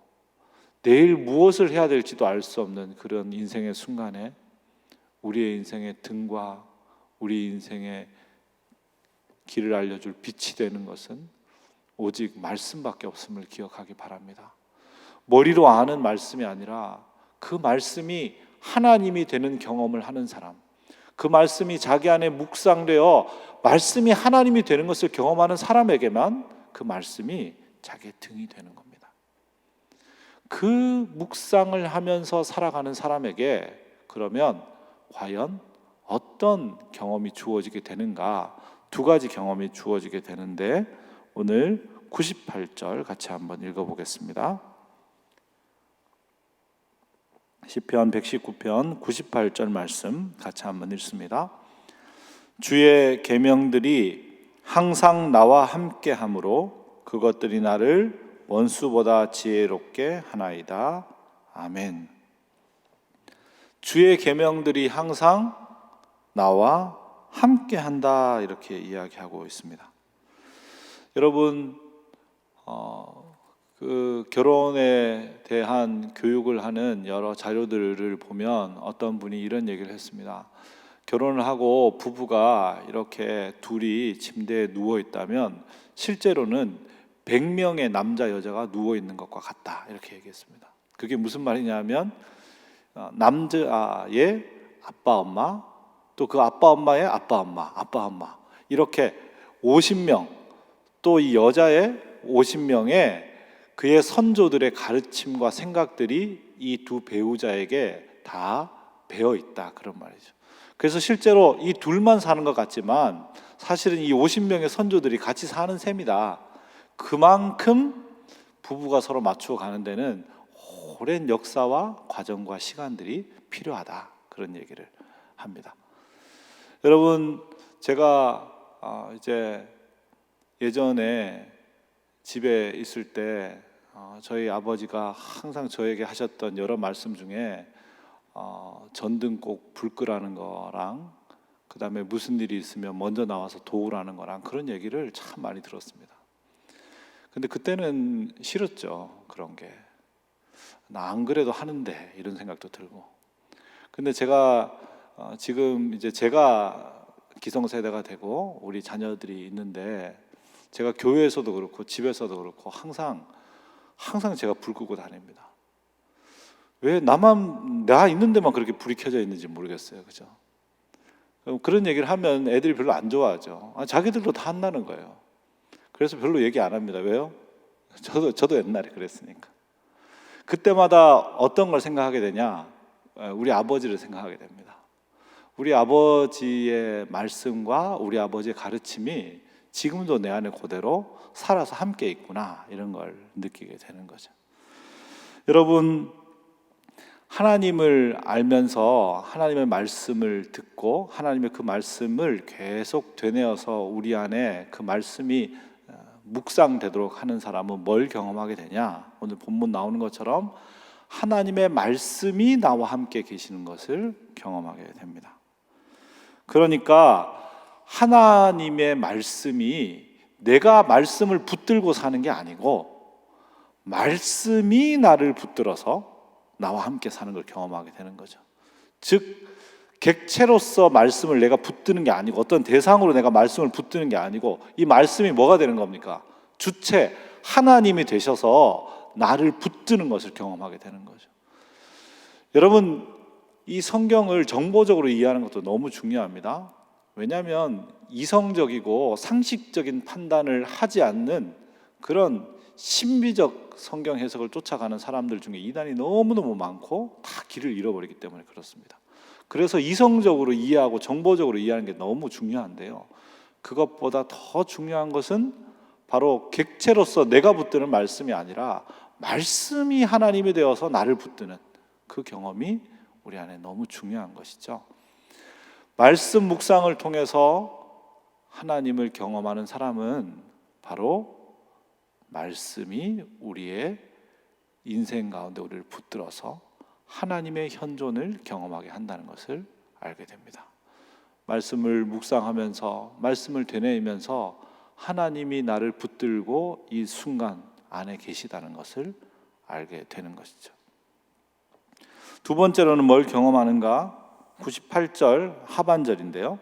내일 무엇을 해야 될지도 알 수 없는 그런 인생의 순간에 우리의 인생의 등과 우리 인생의 길을 알려줄 빛이 되는 것은 오직 말씀밖에 없음을 기억하기 바랍니다. 머리로 아는 말씀이 아니라 그 말씀이 하나님이 되는 경험을 하는 사람, 그 말씀이 자기 안에 묵상되어 말씀이 하나님이 되는 것을 경험하는 사람에게만 그 말씀이 자기의 등이 되는 겁니다. 그 묵상을 하면서 살아가는 사람에게 그러면 과연 어떤 경험이 주어지게 되는가? 두 가지 경험이 주어지게 되는데, 오늘 98절 같이 한번 읽어보겠습니다. 시편 119편 98절 말씀 같이 한번 읽습니다. 주의 계명들이 항상 나와 함께함으로 그것들이 나를 원수보다 지혜롭게 하나이다. 아멘. 주의 계명들이 항상 나와 함께한다, 이렇게 이야기하고 있습니다. 여러분, 그 결혼에 대한 교육을 하는 여러 자료들을 보면 어떤 분이 이런 얘기를 했습니다. 결혼을 하고 부부가 이렇게 둘이 침대에 누워 있다면 실제로는 100명의 남자 여자가 누워 있는 것과 같다, 이렇게 얘기했습니다. 그게 무슨 말이냐면 남자의 아빠 엄마, 또 그 아빠 엄마의 아빠 엄마 이렇게 50명, 또 이 여자의 50명의 그의 선조들의 가르침과 생각들이 이 두 배우자에게 다 배어 있다, 그런 말이죠. 그래서 실제로 이 둘만 사는 것 같지만 사실은 이 50명의 선조들이 같이 사는 셈이다. 그만큼 부부가 서로 맞추어 가는 데는 오랜 역사와 과정과 시간들이 필요하다, 그런 얘기를 합니다. 여러분, 제가 이제 예전에 집에 있을 때 저희 아버지가 항상 저에게 하셨던 여러 말씀 중에 전등 꼭 불 끄라는 거랑 그 다음에 무슨 일이 있으면 먼저 나와서 도우라는 거랑 그런 얘기를 참 많이 들었습니다. 근데 그때는 싫었죠, 그런 게. 나 안 그래도 하는데 이런 생각도 들고. 근데 제가 지금 이제 제가 기성세대가 되고 우리 자녀들이 있는데 제가 교회에서도 그렇고 집에서도 그렇고 항상 제가 불 끄고 다닙니다. 왜 나 있는 데만 그렇게 불이 켜져 있는지 모르겠어요. 그죠? 그런 얘기를 하면 애들이 별로 안 좋아하죠. 자기들도 다 한다는 거예요. 그래서 별로 얘기 안 합니다. 왜요? 저도 옛날에 그랬으니까. 그때마다 어떤 걸 생각하게 되냐? 우리 아버지를 생각하게 됩니다. 우리 아버지의 말씀과 우리 아버지의 가르침이 지금도 내 안에 그대로 살아서 함께 있구나, 이런 걸 느끼게 되는 거죠. 여러분, 하나님을 알면서 하나님의 말씀을 듣고 하나님의 그 말씀을 계속 되뇌어서 우리 안에 그 말씀이 묵상되도록 하는 사람은 뭘 경험하게 되냐? 오늘 본문 나오는 것처럼 하나님의 말씀이 나와 함께 계시는 것을 경험하게 됩니다. 그러니까 하나님의 말씀이 내가 말씀을 붙들고 사는 게 아니고 말씀이 나를 붙들어서 나와 함께 사는 걸 경험하게 되는 거죠. 즉 객체로서 말씀을 내가 붙드는 게 아니고 어떤 대상으로 내가 말씀을 붙드는 게 아니고 이 말씀이 뭐가 되는 겁니까? 주체 하나님이 되셔서 나를 붙드는 것을 경험하게 되는 거죠. 여러분, 이 성경을 정보적으로 이해하는 것도 너무 중요합니다. 왜냐하면 이성적이고 상식적인 판단을 하지 않는 그런 신비적 성경 해석을 쫓아가는 사람들 중에 이단이 너무너무 많고 다 길을 잃어버리기 때문에 그렇습니다. 그래서 이성적으로 이해하고 정보적으로 이해하는 게 너무 중요한데요, 그것보다 더 중요한 것은 바로 객체로서 내가 붙드는 말씀이 아니라 말씀이 하나님이 되어서 나를 붙드는 그 경험이 우리 안에 너무 중요한 것이죠. 말씀 묵상을 통해서 하나님을 경험하는 사람은 바로 말씀이 우리의 인생 가운데 우리를 붙들어서 하나님의 현존을 경험하게 한다는 것을 알게 됩니다. 말씀을 묵상하면서 말씀을 되뇌이면서 하나님이 나를 붙들고 이 순간 안에 계시다는 것을 알게 되는 것이죠. 두 번째로는 뭘 경험하는가? 98절 하반절인데요,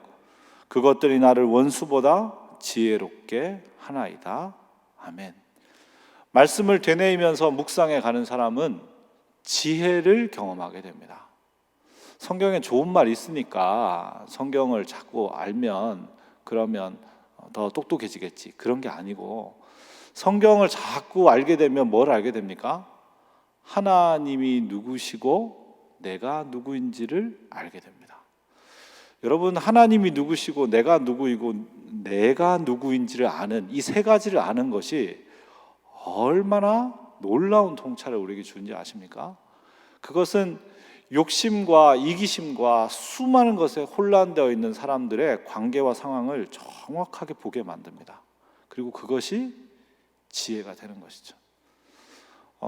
그것들이 나를 원수보다 지혜롭게 하나이다. 아멘. 말씀을 되뇌이면서 묵상해 가는 사람은 지혜를 경험하게 됩니다. 성경에 좋은 말이 있으니까 성경을 자꾸 알면 그러면 더 똑똑해지겠지, 그런 게 아니고 성경을 자꾸 알게 되면 뭘 알게 됩니까? 하나님이 누구시고 내가 누구인지를 알게 됩니다. 여러분, 하나님이 누구시고 내가 누구이고 내가 누구인지를 아는 이 세 가지를 아는 것이 얼마나 놀라운 통찰을 우리에게 주는지 아십니까? 그것은 욕심과 이기심과 수많은 것에 혼란되어 있는 사람들의 관계와 상황을 정확하게 보게 만듭니다. 그리고 그것이 지혜가 되는 것이죠.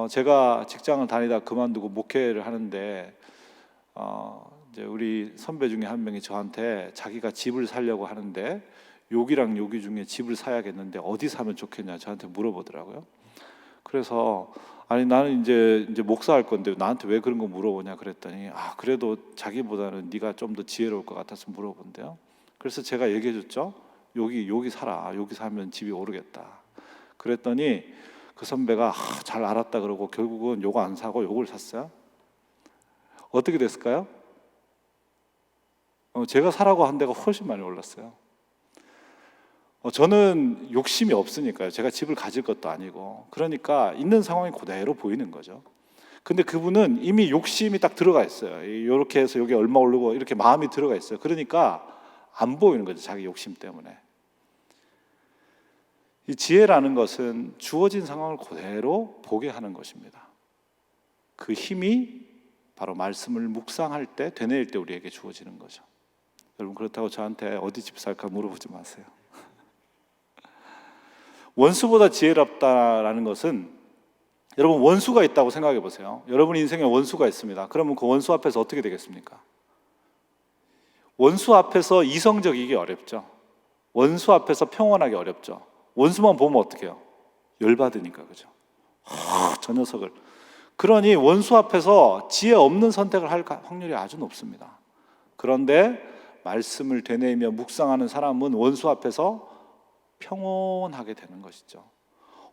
제가 직장을 다니다 그만두고 목회를 하는데 이제 우리 선배 중에 한 명이 저한테 자기가 집을 사려고 하는데 여기랑 여기 중에 집을 사야겠는데 어디 사면 좋겠냐 저한테 물어보더라고요. 그래서 아니 나는 이제 목사할 건데 나한테 왜 그런 거 물어보냐 그랬더니 그래도 자기보다는 네가 좀 더 지혜로울 것 같아서 물어본대요. 그래서 제가 얘기해줬죠. 여기 사라. 여기 사면 집이 오르겠다. 그랬더니 그 선배가 잘 알았다 그러고 결국은 요거 안 사고 요걸 샀어요. 어떻게 됐을까요? 제가 사라고 한 데가 훨씬 많이 올랐어요. 저는 욕심이 없으니까요. 제가 집을 가질 것도 아니고 그러니까 있는 상황이 그대로 보이는 거죠. 근데 그분은 이미 욕심이 딱 들어가 있어요. 이렇게 해서 여기 얼마 오르고 이렇게 마음이 들어가 있어요. 그러니까 안 보이는 거죠. 자기 욕심 때문에. 이 지혜라는 것은 주어진 상황을 그대로 보게 하는 것입니다. 그 힘이 바로 말씀을 묵상할 때, 되뇌일 때 우리에게 주어지는 거죠. 여러분, 그렇다고 저한테 어디 집 살까 물어보지 마세요. 원수보다 지혜롭다라는 것은 여러분 원수가 있다고 생각해 보세요. 여러분 인생에 원수가 있습니다. 그러면 그 원수 앞에서 어떻게 되겠습니까? 원수 앞에서 이성적이기 어렵죠. 원수 앞에서 평온하기 어렵죠. 원수만 보면 어떡해요? 열받으니까, 그죠? 저 녀석을 그러니 원수 앞에서 지혜 없는 선택을 할 확률이 아주 높습니다. 그런데 말씀을 되뇌이며 묵상하는 사람은 원수 앞에서 평온하게 되는 것이죠.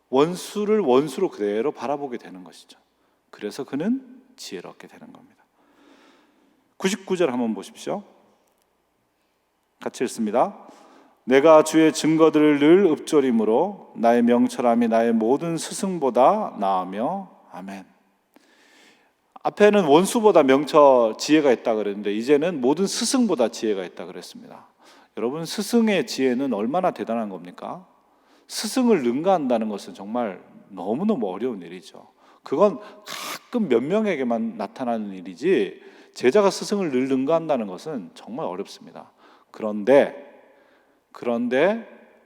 원수를 원수로 그대로 바라보게 되는 것이죠. 그래서 그는 지혜를 얻게 되는 겁니다. 99절 한번 보십시오. 같이 읽습니다. 내가 주의 증거들을 늘 읊조림으로 나의 명철함이 나의 모든 스승보다 나으며 아멘. 앞에는 원수보다 지혜가 있다 그랬는데 이제는 모든 스승보다 지혜가 있다 그랬습니다. 여러분, 스승의 지혜는 얼마나 대단한 겁니까? 스승을 능가한다는 것은 정말 너무너무 어려운 일이죠. 그건 가끔 몇 명에게만 나타나는 일이지 제자가 스승을 늘 능가한다는 것은 정말 어렵습니다. 그런데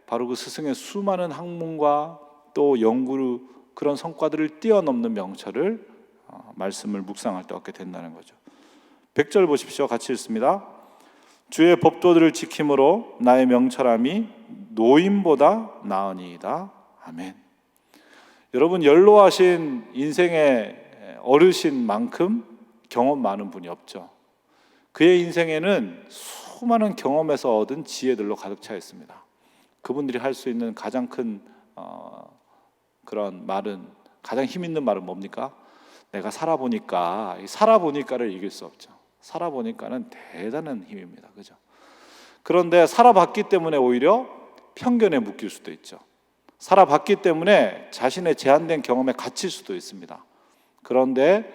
바로 그 스승의 수많은 학문과 또 연구 그런 성과들을 뛰어넘는 명철을 말씀을 묵상할 때 얻게 된다는 거죠. 100절 보십시오. 같이 읽습니다. 주의 법도들을 지킴으로 나의 명철함이 노인보다 나으니이다. 아멘. 여러분, 연로하신 인생의 어르신만큼 경험 많은 분이 없죠. 그의 인생에는 수많은 경험에서 얻은 지혜들로 가득 차 있습니다. 그분들이 할 수 있는 가장 큰 그런 말은, 가장 힘 있는 말은 뭡니까? 내가 살아보니까를 이길 수 없죠. 살아보니까는 대단한 힘입니다. 그죠? 그런데 살아봤기 때문에 오히려 편견에 묶일 수도 있죠. 살아봤기 때문에 자신의 제한된 경험에 갇힐 수도 있습니다. 그런데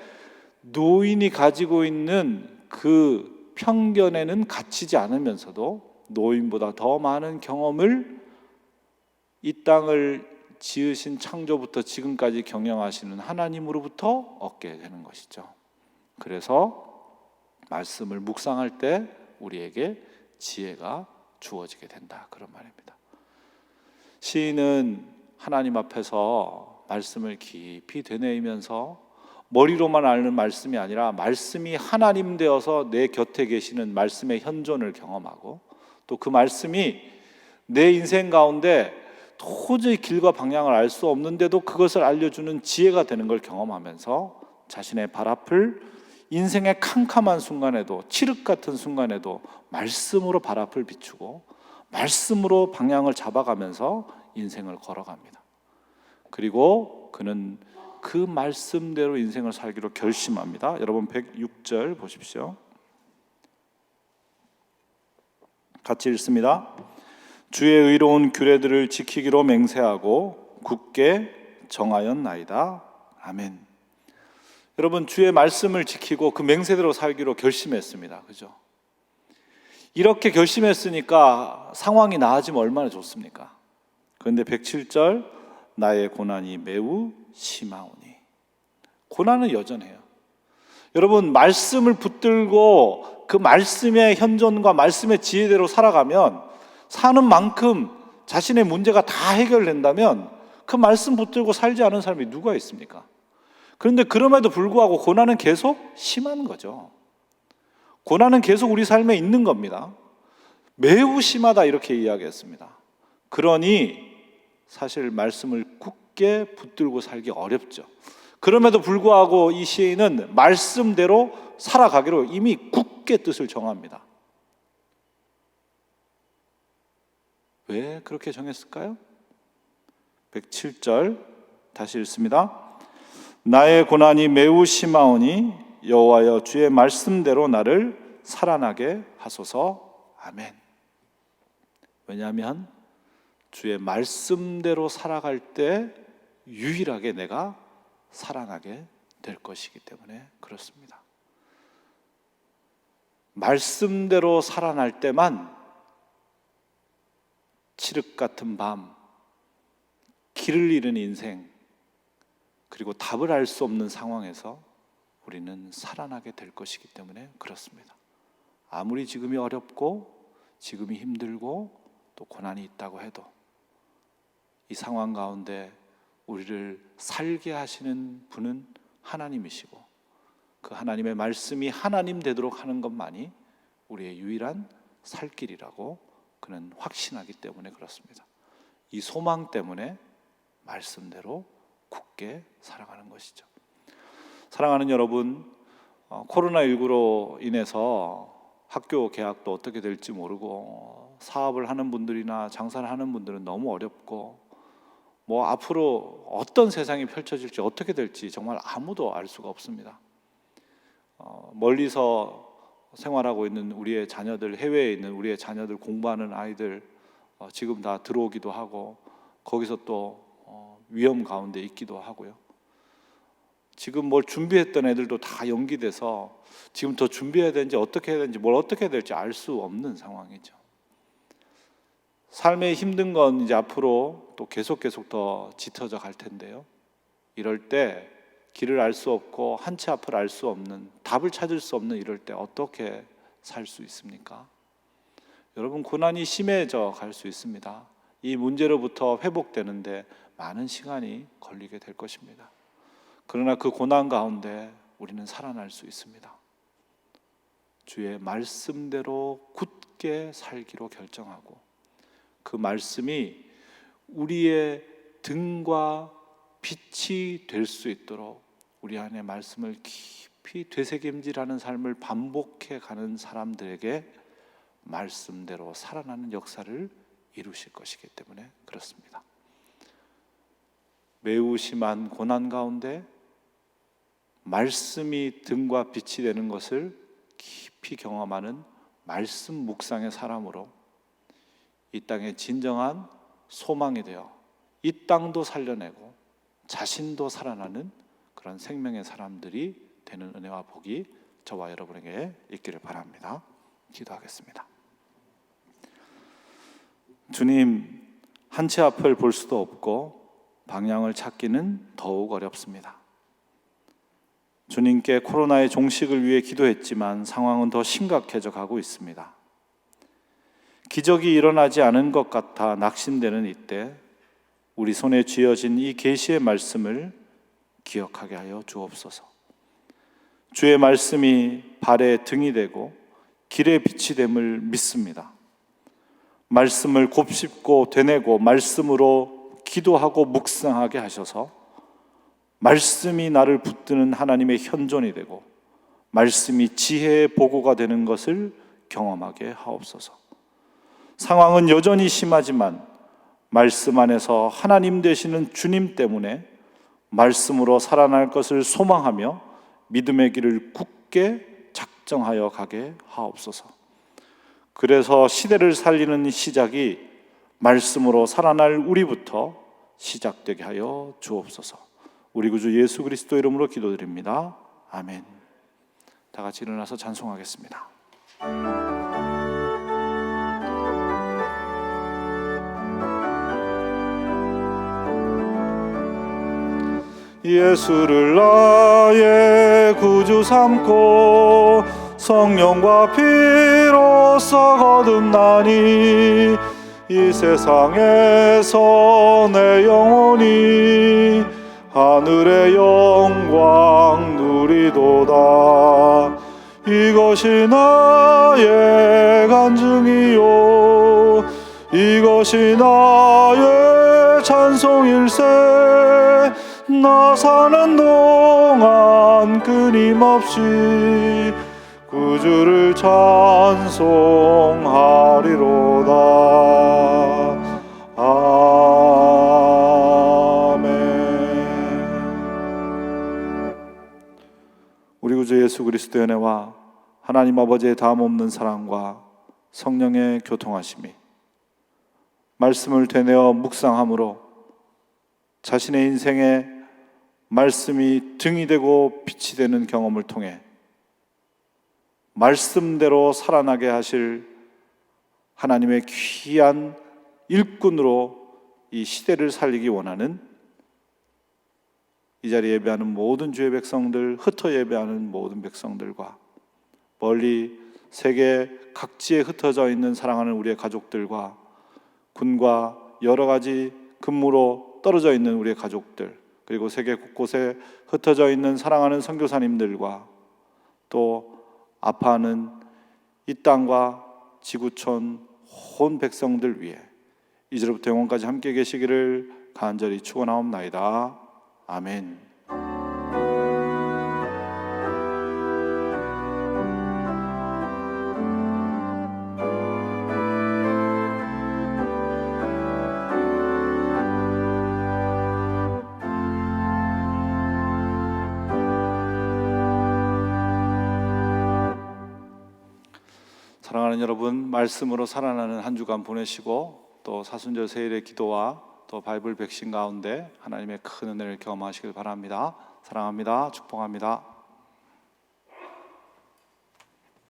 노인이 가지고 있는 그 편견에는 갇히지 않으면서도 노인보다 더 많은 경험을 이 땅을 지으신 창조부터 지금까지 경영하시는 하나님으로부터 얻게 되는 것이죠. 그래서 말씀을 묵상할 때 우리에게 지혜가 주어지게 된다, 그런 말입니다. 시인은 하나님 앞에서 말씀을 깊이 되뇌이면서 머리로만 아는 말씀이 아니라 말씀이 하나님 되어서 내 곁에 계시는 말씀의 현존을 경험하고 또 그 말씀이 내 인생 가운데 도저히 길과 방향을 알 수 없는데도 그것을 알려주는 지혜가 되는 걸 경험하면서 자신의 발 앞을 인생의 캄캄한 순간에도, 칠흑 같은 순간에도 말씀으로 발 앞을 비추고 말씀으로 방향을 잡아가면서 인생을 걸어갑니다. 그리고 그는 그 말씀대로 인생을 살기로 결심합니다. 여러분 106절 보십시오. 같이 읽습니다. 주의 의로운 규례들을 지키기로 맹세하고 굳게 정하였나이다. 아멘. 여러분, 주의 말씀을 지키고 그 맹세대로 살기로 결심했습니다. 그죠? 이렇게 결심했으니까 상황이 나아지면 얼마나 좋습니까? 그런데 107절, 나의 고난이 매우 심하오니. 고난은 여전해요. 여러분, 말씀을 붙들고 그 말씀의 현존과 말씀의 지혜대로 살아가면, 사는 만큼 자신의 문제가 다 해결된다면 그 말씀 붙들고 살지 않은 사람이 누가 있습니까? 그런데 그럼에도 불구하고 고난은 계속 심한 거죠. 고난은 계속 우리 삶에 있는 겁니다. 매우 심하다, 이렇게 이야기했습니다. 그러니 사실 말씀을 굳게 붙들고 살기 어렵죠. 그럼에도 불구하고 이 시인은 말씀대로 살아가기로 이미 굳게 뜻을 정합니다. 왜 그렇게 정했을까요? 107절 다시 읽습니다. 나의 고난이 매우 심하오니 여호와여 주의 말씀대로 나를 살아나게 하소서. 아멘. 왜냐하면 주의 말씀대로 살아갈 때 유일하게 내가 살아나게 될 것이기 때문에 그렇습니다. 말씀대로 살아날 때만 칠흑 같은 밤, 길을 잃은 인생, 그리고 답을 알 수 없는 상황에서 우리는 살아나게 될 것이기 때문에 그렇습니다. 아무리 지금이 어렵고 지금이 힘들고 또 고난이 있다고 해도 이 상황 가운데 우리를 살게 하시는 분은 하나님이시고 그 하나님의 말씀이 하나님 되도록 하는 것만이 우리의 유일한 살 길이라고 그는 확신하기 때문에 그렇습니다. 이 소망 때문에 말씀대로 굳게 살아가는 것이죠. 사랑하는 여러분, 코로나19로 인해서 학교 개학도 어떻게 될지 모르고 사업을 하는 분들이나 장사를 하는 분들은 너무 어렵고 앞으로 어떤 세상이 펼쳐질지 어떻게 될지 정말 아무도 알 수가 없습니다. 멀리서 생활하고 있는 우리의 자녀들, 해외에 있는 우리의 자녀들, 공부하는 아이들 지금 다 들어오기도 하고 거기서 또 위험 가운데 있기도 하고요. 지금 뭘 준비했던 애들도 다 연기돼서 지금 더 준비해야 되는지 어떻게 해야 되는지 뭘 어떻게 해야 될지 알 수 없는 상황이죠. 삶의 힘든 건 이제 앞으로 또 계속 더 짙어져 갈 텐데요. 이럴 때 길을 알 수 없고 한 치 앞을 알 수 없는, 답을 찾을 수 없는 이럴 때 어떻게 살 수 있습니까? 여러분, 고난이 심해져 갈 수 있습니다. 이 문제로부터 회복되는데 많은 시간이 걸리게 될 것입니다. 그러나 그 고난 가운데 우리는 살아날 수 있습니다. 주의 말씀대로 굳게 살기로 결정하고 그 말씀이 우리의 등과 빛이 될 수 있도록 우리 안에 말씀을 깊이 되새김질하는 삶을 반복해 가는 사람들에게 말씀대로 살아나는 역사를 이루실 것이기 때문에 그렇습니다. 매우 심한 고난 가운데 말씀이 등과 빛이 되는 것을 깊이 경험하는 말씀 묵상의 사람으로 이 땅의 진정한 소망이 되어 이 땅도 살려내고 자신도 살아나는 그런 생명의 사람들이 되는 은혜와 복이 저와 여러분에게 있기를 바랍니다. 기도하겠습니다. 주님, 한 치 앞을 볼 수도 없고 방향을 찾기는 더욱 어렵습니다. 주님께 코로나의 종식을 위해 기도했지만 상황은 더 심각해져 가고 있습니다. 기적이 일어나지 않은 것 같아 낙심되는 이때 우리 손에 쥐어진 이 계시의 말씀을 기억하게 하여 주옵소서. 주의 말씀이 발의 등이 되고 길의 빛이 됨을 믿습니다. 말씀을 곱씹고 되뇌고 말씀으로 기도하고 묵상하게 하셔서 말씀이 나를 붙드는 하나님의 현존이 되고 말씀이 지혜의 보고가 되는 것을 경험하게 하옵소서. 상황은 여전히 심하지만 말씀 안에서 하나님 되시는 주님 때문에 말씀으로 살아날 것을 소망하며 믿음의 길을 굳게 작정하여 가게 하옵소서. 그래서 시대를 살리는 시작이 말씀으로 살아날 우리부터 시작되게 하여 주옵소서. 우리 구주 예수 그리스도 이름으로 기도드립니다. 아멘. 다 같이 일어나서 찬송하겠습니다. 예수를 나의 구주 삼고 성령과 피로써 거듭나니 이 세상에서 내 영혼이 하늘의 영광 누리도다. 이것이 나의 간증이요 이것이 나의 찬송일세. 나 사는 동안 끊임없이 구주를 찬송하리로다. 아멘. 우리 구주 예수 그리스도의 은혜와 하나님 아버지의 다함없는 사랑과 성령의 교통하심이 말씀을 되뇌어 묵상함으로 자신의 인생에 말씀이 등이 되고 빛이 되는 경험을 통해 말씀대로 살아나게 하실 하나님의 귀한 일꾼으로 이 시대를 살리기 원하는 이 자리에 예배하는 모든 주의 백성들, 흩어 예배하는 모든 백성들과 멀리 세계 각지에 흩어져 있는 사랑하는 우리의 가족들과 군과 여러 가지 근무로 떨어져 있는 우리의 가족들, 그리고 세계 곳곳에 흩어져 있는 사랑하는 선교사님들과 또 아파하는 이 땅과 지구촌 온 백성들 위해 이제부터 영원까지 함께 계시기를 간절히 축원하옵나이다. 아멘. 사랑하는 여러분, 말씀으로 살아나는 한 주간 보내시고 또 사순절 세일의 기도와 또 바이블 백신 가운데 하나님의 큰 은혜를 경험하시길 바랍니다. 사랑합니다. 축복합니다.